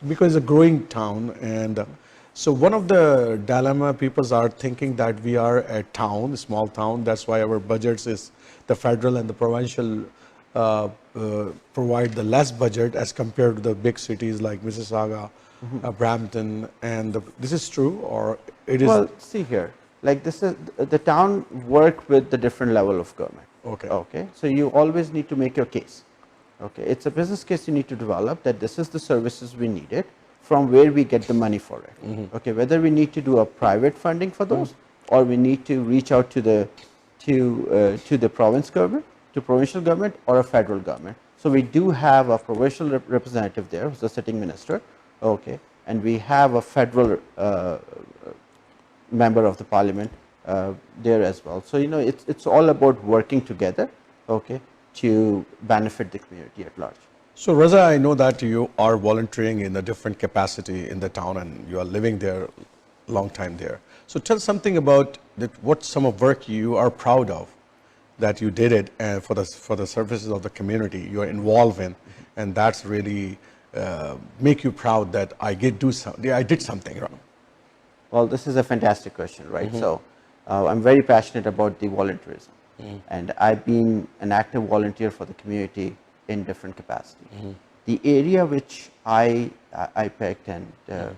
because it's a growing town, and so one of the dilemma people are thinking that we are a town, a small town. That's why our budgets is the federal and the provincial provide the less budget as compared to the big cities like Mississauga, Brampton, and this is true, or it is? Well, see here, like this is the town work with the different level of government. Okay. Okay. So you always need to make your case. Okay. It's a business case you need to develop, that this is the services we needed, from where we get the money for it. Okay. Whether we need to do a private funding for those, or we need to reach out to the province government, to provincial government, or a federal government. So we do have a provincial representative there, who's the sitting minister, okay, and we have a federal member of the parliament there as well. So it's all about working together, okay, to benefit the community at large. So Raza, I know that you are volunteering in a different capacity in the town, and you are living there a long time there. So tell something about that. What some of work you are proud of that you did it, and for the services of the community you are involved in, and that's really make you proud that I did something wrong. Well, this is a fantastic question, right? So, I'm very passionate about the volunteerism, and I've been an active volunteer for the community in different capacities. The area which I picked, and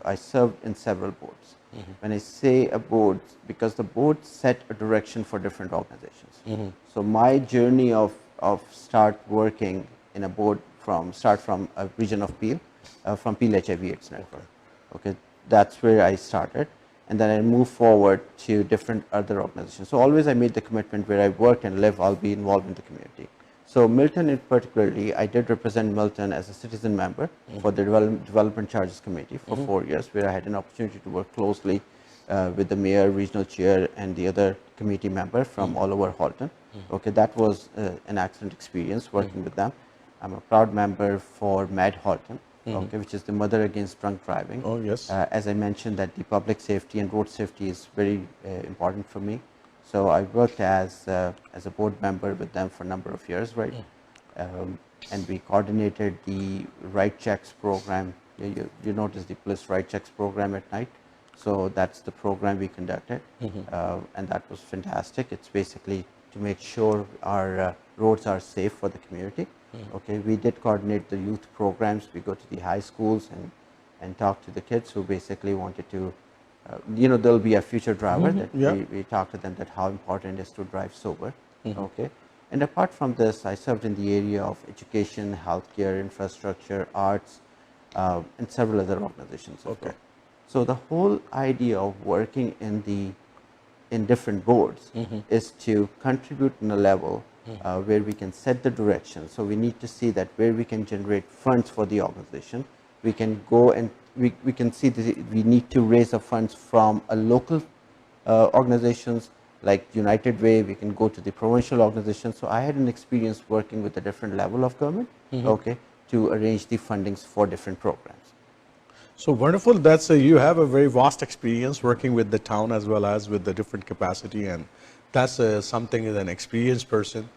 I served in several boards. When I say a board, because the board set a direction for different organizations. So my journey of start working in a board start from a region of Peel, from Peel HIV/AIDS network. Okay, that's where I started, and then I moved forward to different other organizations. So always I made the commitment where I work and live, I'll be involved in the community. So Milton, in particularly, I did represent Milton as a citizen member for the Development Charges Committee for 4 years, where I had an opportunity to work closely with the mayor, regional chair, and the other committee member from all over Halton. Okay, that was an excellent experience working with them. I'm a proud member for MAD Halton, okay, which is the Mother Against Drunk Driving. Oh, yes. As I mentioned, that the public safety and road safety is very important for me. So I worked as a board member with them for a number of years, right? And we coordinated the Right Checks program. You notice the police Right Checks program at night. So that's the program we conducted, and that was fantastic. It's basically to make sure our roads are safe for the community. Okay, we did coordinate the youth programs. We go to the high schools and talk to the kids who basically wanted to, there'll be a future driver that we talk to them that how important it is to drive sober. Okay, and apart from this, I served in the area of education, healthcare, infrastructure, arts, and several other organizations as well. So the whole idea of working in different boards is to contribute in a level where we can set the direction. So we need to see that where we can generate funds for the organization, we can go and we can see that we need to raise the funds from a local organizations like United Way. We can go to the provincial organizations. So I had an experience working with a different level of government, okay, to arrange the fundings for different programs. So wonderful. That's you have a very vast experience working with the town as well as with the different capacity, and that's something that an experienced person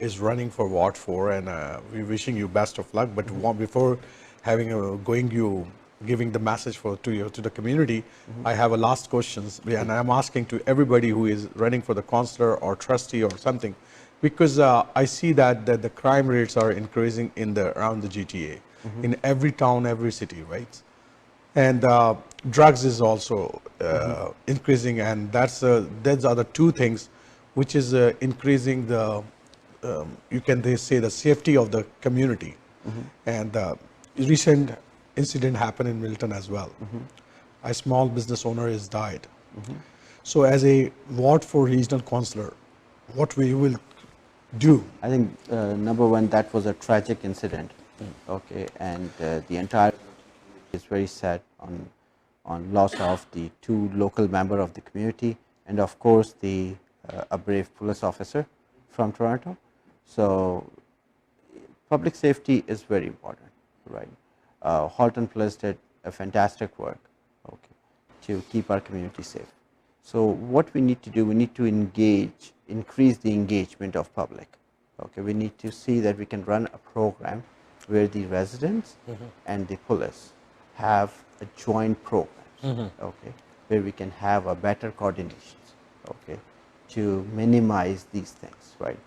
is running for Ward 4, and we're wishing you best of luck. But before giving the message to the community, I have a last questions, and I'm asking to everybody who is running for the councillor or trustee or something, because I see that the crime rates are increasing around the GTA, in every town, every city, right? And drugs is also increasing, and those are the two things which is increasing the they say the safety of the community. And recent incident happened in Milton as well. A small business owner has died. So as a Ward 4 regional councillor, what we will do? I think number one, that was a tragic incident. Okay, and the entire is very sad on loss of the two local member of the community, and of course a brave police officer from Toronto. So public safety is very important, right? Halton Police did a fantastic work, okay, to keep our community safe. So what we need to do, we need to increase the engagement of public. Okay, we need to see that we can run a program where the residents and the police have a joint program, okay, where we can have a better coordination, okay, to minimize these things, right?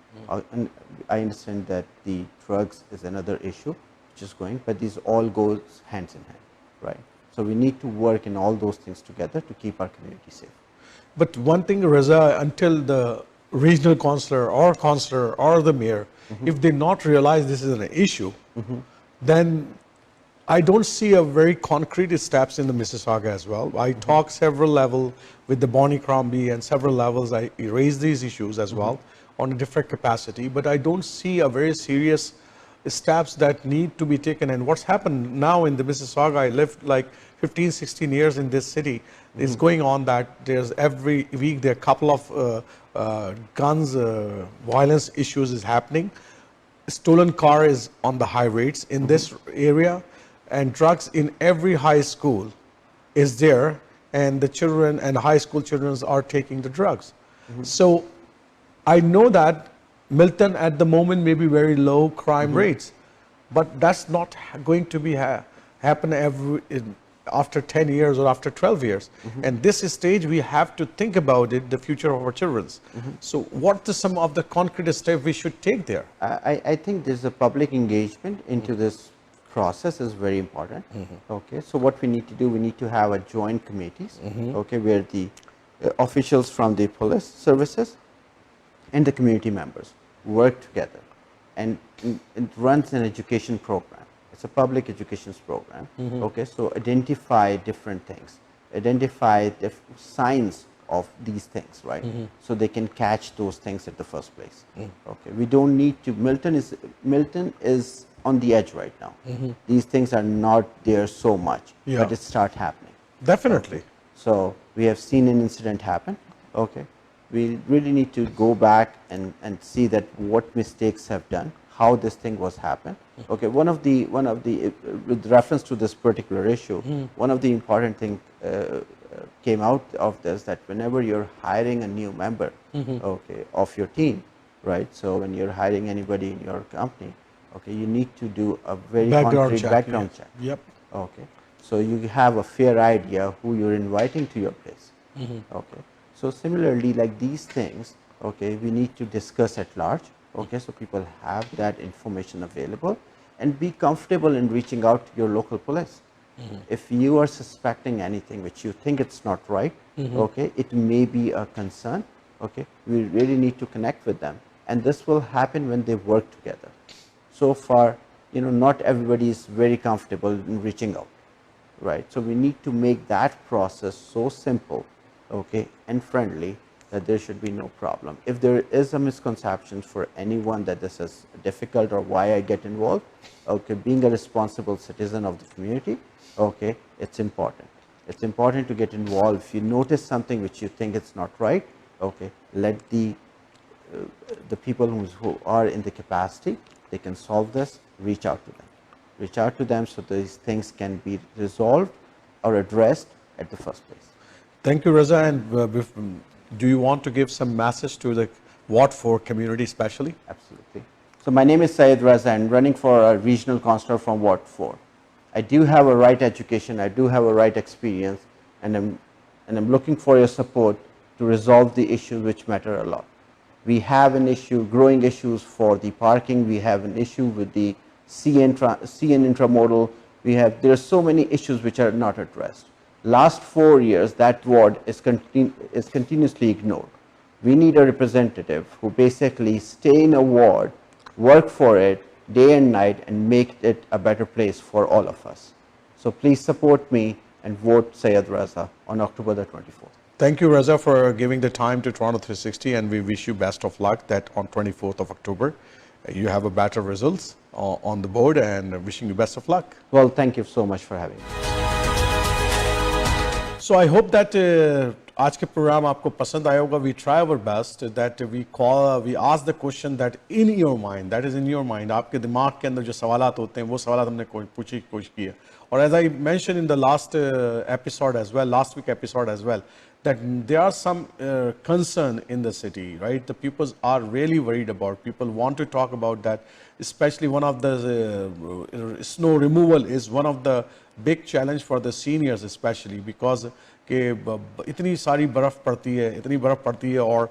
And I understand that the drugs is another issue which is going, but these all goes hands in hand, right? So we need to work in all those things together to keep our community safe. But one thing, Raza, until the regional councillor or the mayor, if they not realize this is an issue, then I don't see a very concrete steps in the Mississauga as well. I talk several levels with the Bonnie Crombie, and several levels I raise these issues as well on a different capacity, but I don't see a very serious steps that need to be taken. And what's happened now in the Mississauga, I lived like 15, 16 years in this city, is going on that there's every week there are a couple of guns, violence issues is happening. Stolen car is on the high rates in this area, and drugs in every high school is there, and the children and high school children are taking the drugs. So I know that Milton at the moment may be very low crime rates, but that's not going to be happen after 10 years or after 12 years. And this stage, we have to think about it, the future of our children's. So what are some of the concrete steps we should take there? I think there's a public engagement into this process is very important. Okay, so what we need to do, we need to have a joint committees, okay, where the officials from the police services and the community members work together, and it runs an education program. It's a public education program. Okay, so identify different things, identify the signs of these things, right? So they can catch those things at the first place. Okay, we don't need to. Milton is on the edge right now. These things are not there so much, but it start happening. Definitely. Okay. So we have seen an incident happen. Okay, we really need to go back and see that what mistakes have done, how this thing was happened. Okay, one of the with reference to this particular issue, one of the important thing came out of this, that whenever you're hiring a new member, okay, of your team, right? So when you're hiring anybody in your company, okay, you need to do a very concrete background check. Yep. Okay, so you have a fair idea who you're inviting to your place. Okay, so similarly, like these things, okay, we need to discuss at large. Okay, so people have that information available and be comfortable in reaching out to your local police. If you are suspecting anything which you think it's not right, okay, it may be a concern. Okay, we really need to connect with them, and this will happen when they work together. So far, you know, not everybody is very comfortable in reaching out, right? So we need to make that process so simple, okay, and friendly, that there should be no problem. If there is a misconception for anyone that this is difficult or why I get involved, okay, being a responsible citizen of the community, okay, it's important. It's important to get involved. If you notice something which you think it's not right, okay, let the people who are in the capacity, they can solve this, reach out to them. Reach out to them so these things can be resolved or addressed at the first place. Thank you, Raza. And do you want to give some message to the Ward 4 community especially? Absolutely. So my name is Syed Raza, and running for a regional councillor from Ward 4. I do have a right education, I do have a right experience, and I'm looking for your support to resolve the issues which matter a lot. We have an issue, growing issues for the parking. We have an issue with the CN intramodal. There are so many issues which are not addressed. Last 4 years, that ward is continuously ignored. We need a representative who basically stay in a ward, work for it day and night, and make it a better place for all of us. So please support me and vote Syed Raza on October the 24th. Thank you, Raza, for giving the time to Toronto 360, and we wish you best of luck that on 24th of October, you have a better results on the board, and wishing you best of luck. Well, thank you so much for having me. So I hope that आज के programme आपको पसंद आया होगा. We try our best that we ask the question that in your mind, that is in your mind, आपके दिमाग के अंदर जो सवालात होते हैं वो सवालात हमने पूछने की कोशिश की है. और as I mentioned in the last episode as well, last week episode as well, that there are some concern in the city, right? The people are really worried about. People want to talk about that. Especially one of the snow removal is one of the big challenge for the seniors, especially because कि इतनी सारी बर्फ़ पड़ती है और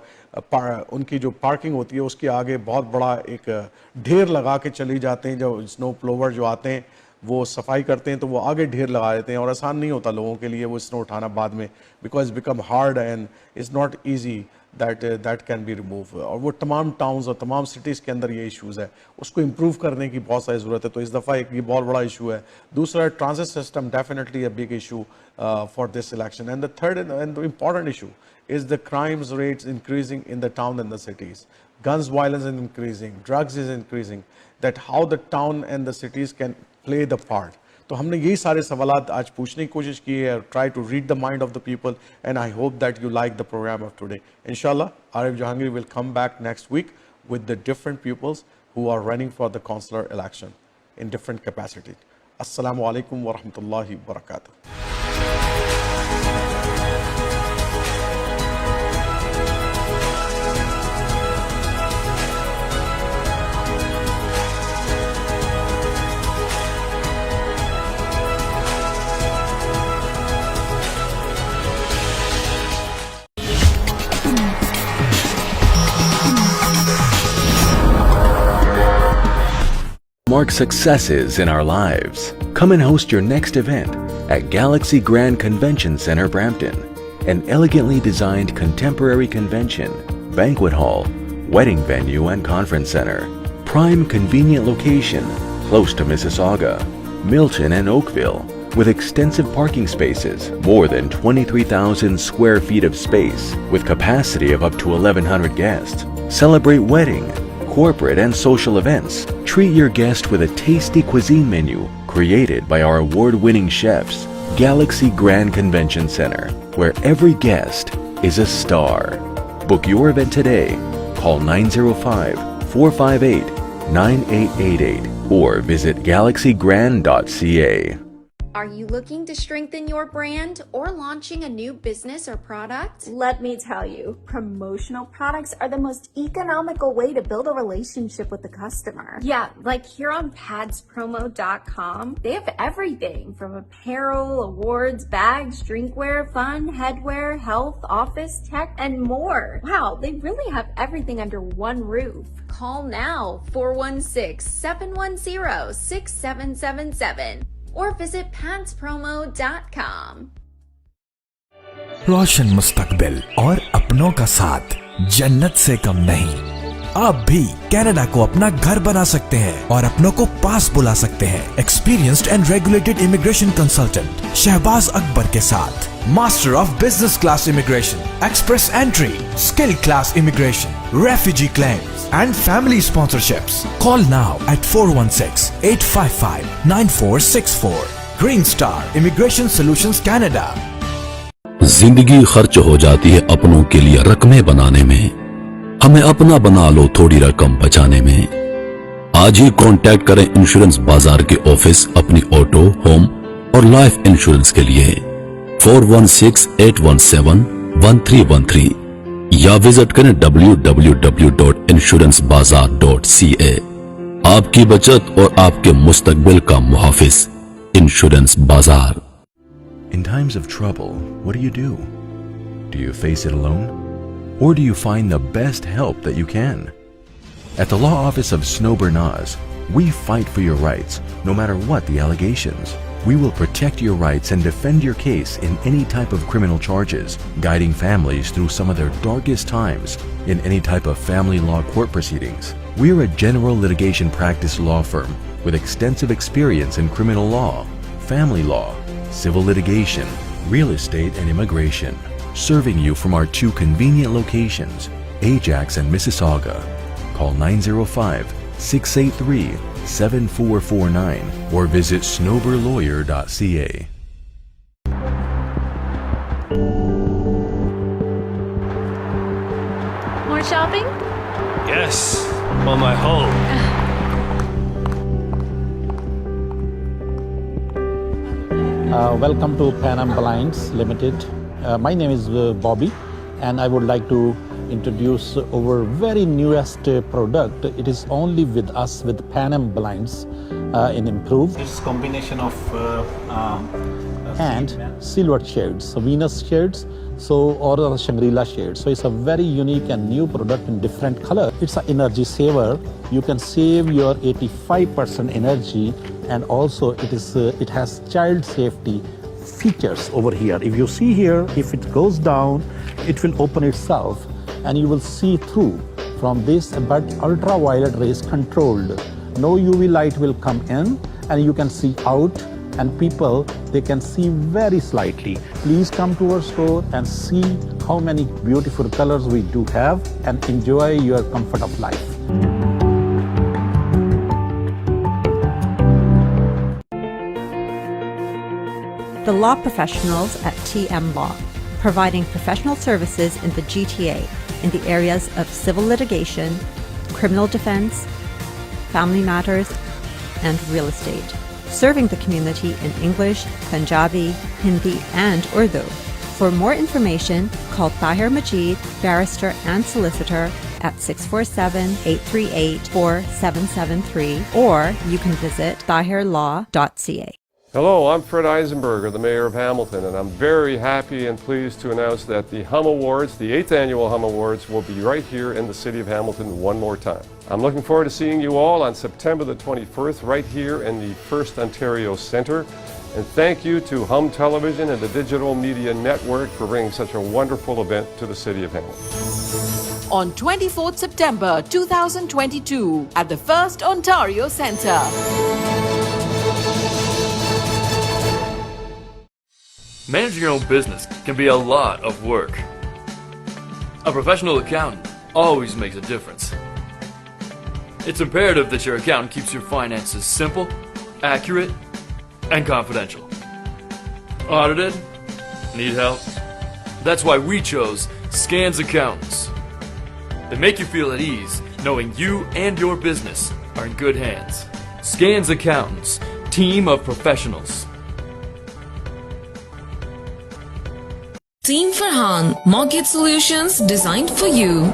उनकी जो parking होती है उसके आगे बहुत बड़ा एक ढेर लगा के चली जाते हैं. जो स्नो प्लोवर जो आते हैं वो सफाई करते हैं तो वो आगे ढेर लगा देते हैं और आसान नहीं होता लोगों के लिए वो स्नो उठाना बाद में, because become hard and is not easy that can be removed. और वो तमाम टाउन्स और तमाम सिटीज़ के अंदर ये इश्यूज़ है, उसको इम्प्रूव करने की बहुत सारी ज़रूरत है. तो इस दफ़ा एक ये बहुत बड़ा इशू है. दूसरा, transit system definitely a big issue for this election. And the third and the important issue is the crimes rates increasing in the town and the cities. Guns violence is increasing, drugs is increasing. That how the town and the cities can play the part. तो हमने यही सारे सवालात आज पूछने की कोशिश की है. Try to read the mind of the people, and I hope that you like the program of today. Inshallah, Arif Jahangiri will come back next week with the different pupils who are running for the councillor election in different capacities. Assalamu alaikum wa rahmatullahi wa barakatuh. mark successes in our lives. Come and host your next event at Galaxy Grand Convention Center, Brampton, an elegantly designed contemporary convention, banquet hall, wedding venue and conference center. Prime convenient location, close to Mississauga, Milton and Oakville, with extensive parking spaces, more than 23,000 square feet of space, with capacity of up to 1,100 guests. Celebrate wedding, corporate and social events. Treat your guest with a tasty cuisine menu created by our award-winning chefs. Galaxy Grand Convention Center, where every guest is a star. Book your event today. Call 905-458-9888 or visit galaxygrand.ca. Are you looking to strengthen your brand or launching a new business or product? Let me tell you, promotional products are the most economical way to build a relationship with the customer. Yeah, like here on padspromo.com, they have everything from apparel, awards, bags, drinkware, fun, headwear, health, office, tech, and more. Wow, they really have everything under one roof. Call now, 416-710-6777. or visit padspromo.com. रोशन मुस्तकबिल और अपनों का साथ जन्नत से कम नहीं। आप भी कनाडा को अपना घर बना सकते हैं और अपनों को पास बुला सकते हैं। Experienced and regulated immigration consultant Shahbaz Akbar के साथ master of business class immigration, express entry, skill class immigration, refugee claims and family sponsorships. Call now at 416-855-9464. Green Star Immigration Solutions Canada. जिंदगी खर्च हो जाती है अपनों के लिए रकमें बनाने में, हमें अपना बना लो थोड़ी रकम बचाने में। आज ही कांटेक्ट करें इंश्योरेंस बाजार के ऑफिस अपनी ऑटो, होम और लाइफ इंश्योरेंस के लिए 416-817-1313 या विजिट करें www.insurancebazar.ca। आपकी बचत और आपके मुस्तकबिल का मुहाफिज इंश्योरेंस बाजार। In times of trouble, what do? Do you face it alone? Or do you find the best help that you can? At the law office of Snowber Nas, we fight for your rights, no matter what the allegations. We will protect your rights and defend your case in any type of criminal charges, guiding families through some of their darkest times in any type of family law court proceedings. We are a general litigation practice law firm with extensive experience in criminal law, family law, civil litigation, real estate and immigration, serving you from our two convenient locations, Ajax and Mississauga. Call 905-683-7449 or visit snowberlawyer.ca. More shopping? Yes, on my home. Welcome to Pan Am Blinds Limited. My name is Bobby, and I would like to introduce our very newest product. It is only with us with Pan Am Blinds in improved. It's combination of and silver shades, so Venus shades, or Shangri-La shades. So it's a very unique and new product in different color. It's an energy saver. You can save your 85% energy, and also it has child safety features over here. If you see here, if it goes down, it will open itself, and you will see through from this, but ultraviolet rays controlled. No UV light will come in, and you can see out, and people, they can see very slightly. Please come to our store and see how many beautiful colors we do have, and enjoy your comfort of life. The law professionals at TM Law, providing professional services in the GTA in the areas of civil litigation, criminal defense, family matters, and real estate. Serving the community in English, Punjabi, Hindi, and Urdu. For more information, call Tahir Majid, barrister and solicitor at 647-838-4773, or you can visit tahirlaw.ca. Hello, I'm Fred Eisenberger, the Mayor of Hamilton, and I'm very happy and pleased to announce that the Hum Awards, the 8th Annual Hum Awards, will be right here in the city of Hamilton one more time. I'm looking forward to seeing you all on September the 21st right here in the First Ontario Centre. And thank you to Hum Television and the Digital Media Network for bringing such a wonderful event to the city of Hamilton. On 24th September 2022 at the First Ontario Centre. Managing your own business can be a lot of work. A professional accountant always makes a difference. It's imperative that your accountant keeps your finances simple, accurate, and confidential. Audited? Need help? That's why we chose Scans Accountants. They make you feel at ease knowing you and your business are in good hands. Scans Accountants, team of professionals. Team Farhan, mortgage solutions designed for you.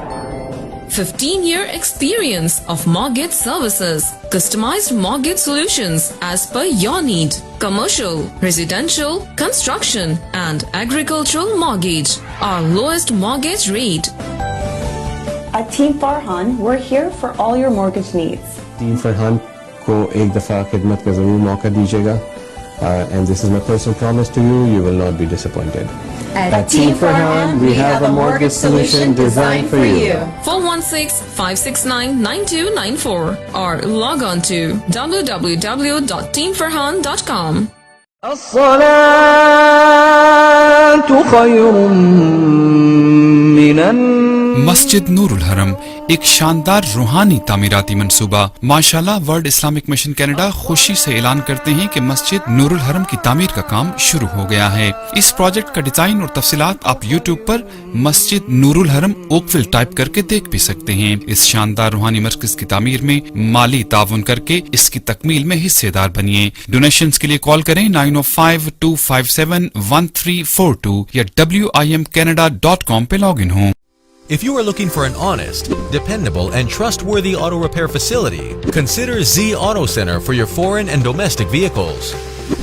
15-year experience of mortgage services. Customized mortgage solutions as per your need. Commercial, residential, construction and agricultural mortgage. Our lowest mortgage rate. At Team Farhan, we're here for all your mortgage needs. Team Farhan को एक दफा खिदमत का जरूर मौका दीजिएगा. And this is my personal promise to you, you will not be disappointed. At Team Farhan, we have a mortgage solution designed for you. 416-569-9294 or log on to www.teamfarhan.com. मस्जिद नूरुल हरम एक शानदार रूहानी तामीराती मंसूबा। माशाल्लाह वर्ल्ड इस्लामिक मिशन कनाडा खुशी से ऐलान करते हैं कि मस्जिद नूरुल हरम की तामीर का काम शुरू हो गया है। इस प्रोजेक्ट का डिजाइन और तफसीलात आप यूट्यूब पर मस्जिद नूरुल हरम ओकविल टाइप करके देख भी सकते हैं। इस शानदार रूहानी मरकज की तामीर में माली ताउन करके इसकी तकमील में हिस्सेदार बनिए। डोनेशंस के लिए कॉल करें 9052571342 या wimcanada.com पे लॉग इन हो। If you are looking for an honest, dependable, and trustworthy auto repair facility, consider Z Auto Center for your foreign and domestic vehicles.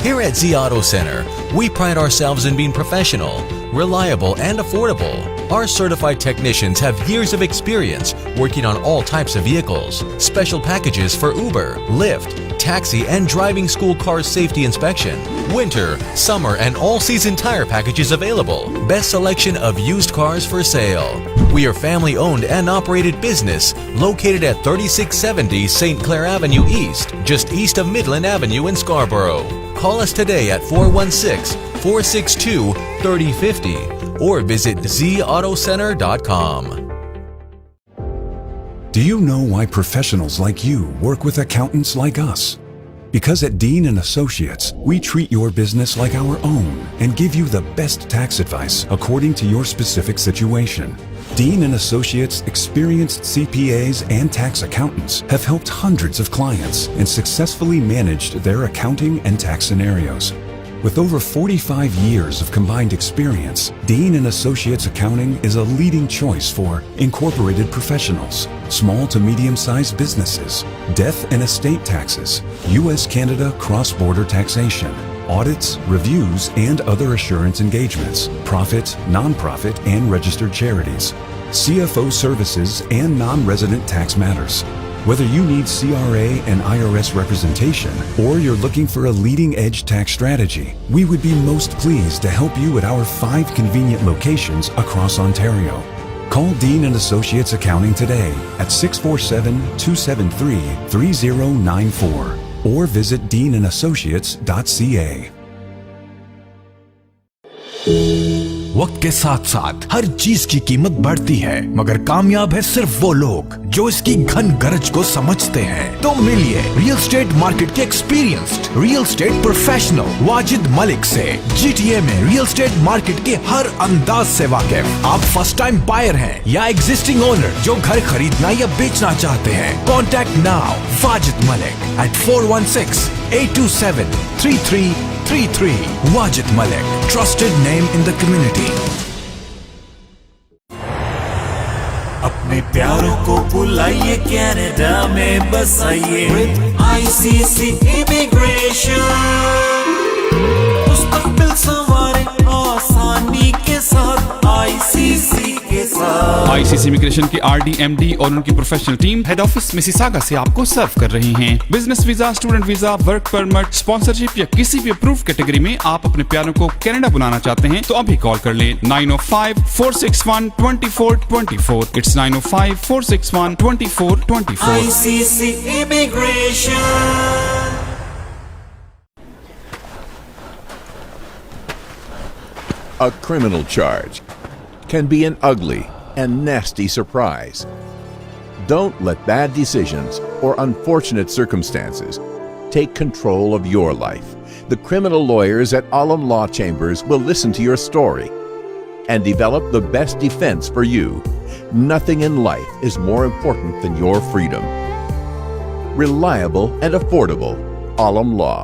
Here at Z Auto Center, we pride ourselves in being professional, reliable, and affordable. Our certified technicians have years of experience working on all types of vehicles. Special packages for Uber, Lyft, taxi, and driving school car safety inspection. Winter, summer, and all-season tire packages available. Best selection of used cars for sale. We are family-owned and operated business located at 3670 St. Clair Avenue East, just east of Midland Avenue in Scarborough. Call us today at 416-462-3050 or visit zautocenter.com. Do you know why professionals like you work with accountants like us? Because at Dean & Associates, we treat your business like our own and give you the best tax advice according to your specific situation. Dean & Associates' experienced CPAs and tax accountants have helped hundreds of clients and successfully managed their accounting and tax scenarios. With over 45 years of combined experience, Dean & Associates Accounting is a leading choice for incorporated professionals, small to medium-sized businesses, death and estate taxes, U.S.-Canada cross-border taxation, audits, reviews, and other assurance engagements, profit, non-profit, and registered charities, CFO services, and non-resident tax matters. Whether you need CRA and IRS representation or you're looking for a leading-edge tax strategy, we would be most pleased to help you at our 5 convenient locations across Ontario. Call Dean & Associates Accounting today at 647-273-3094 or visit deanandassociates.ca. वक्त के साथ साथ हर चीज की कीमत बढ़ती है, मगर कामयाब है सिर्फ वो लोग जो इसकी घन गरज को समझते हैं। तो मिलिए रियल एस्टेट मार्केट के experienced real estate professional Wajid Malik से। GTA में रियल एस्टेट मार्केट के हर अंदाज से वाकिफ। आप फर्स्ट टाइम बायर हैं या एग्जिस्टिंग ओनर जो घर खरीदना या बेचना चाहते हैं, contact now Wajid Malik at 416-827-3333. Wajid Malik, trusted name in the community. अपने प्यारों को बुलाइए कनाडा में बसाइए with ICC Immigration। मुस्तकबिल संवारे आसानी के साथ आईसीसी के साथ। आईसीसी इमिग्रेशन के RD/MD और उनकी professional team head office Mississauga से आपको सर्व कर रही हैं। Business visa, student visa, work permit, sponsorship या किसी भी अप्रूव कैटेगरी में आप अपने प्यारों को कनाडा बुलाना चाहते हैं तो अभी कॉल कर लें 905-461-2424। It's 905-461-2424। ICC immigration. A criminal charge can be an ugly and nasty surprise. Don't let bad decisions or unfortunate circumstances take control of your life. The criminal lawyers at Alam Law Chambers will listen to your story and develop the best defense for you. Nothing in life is more important than your freedom. Reliable and affordable. Alam Law.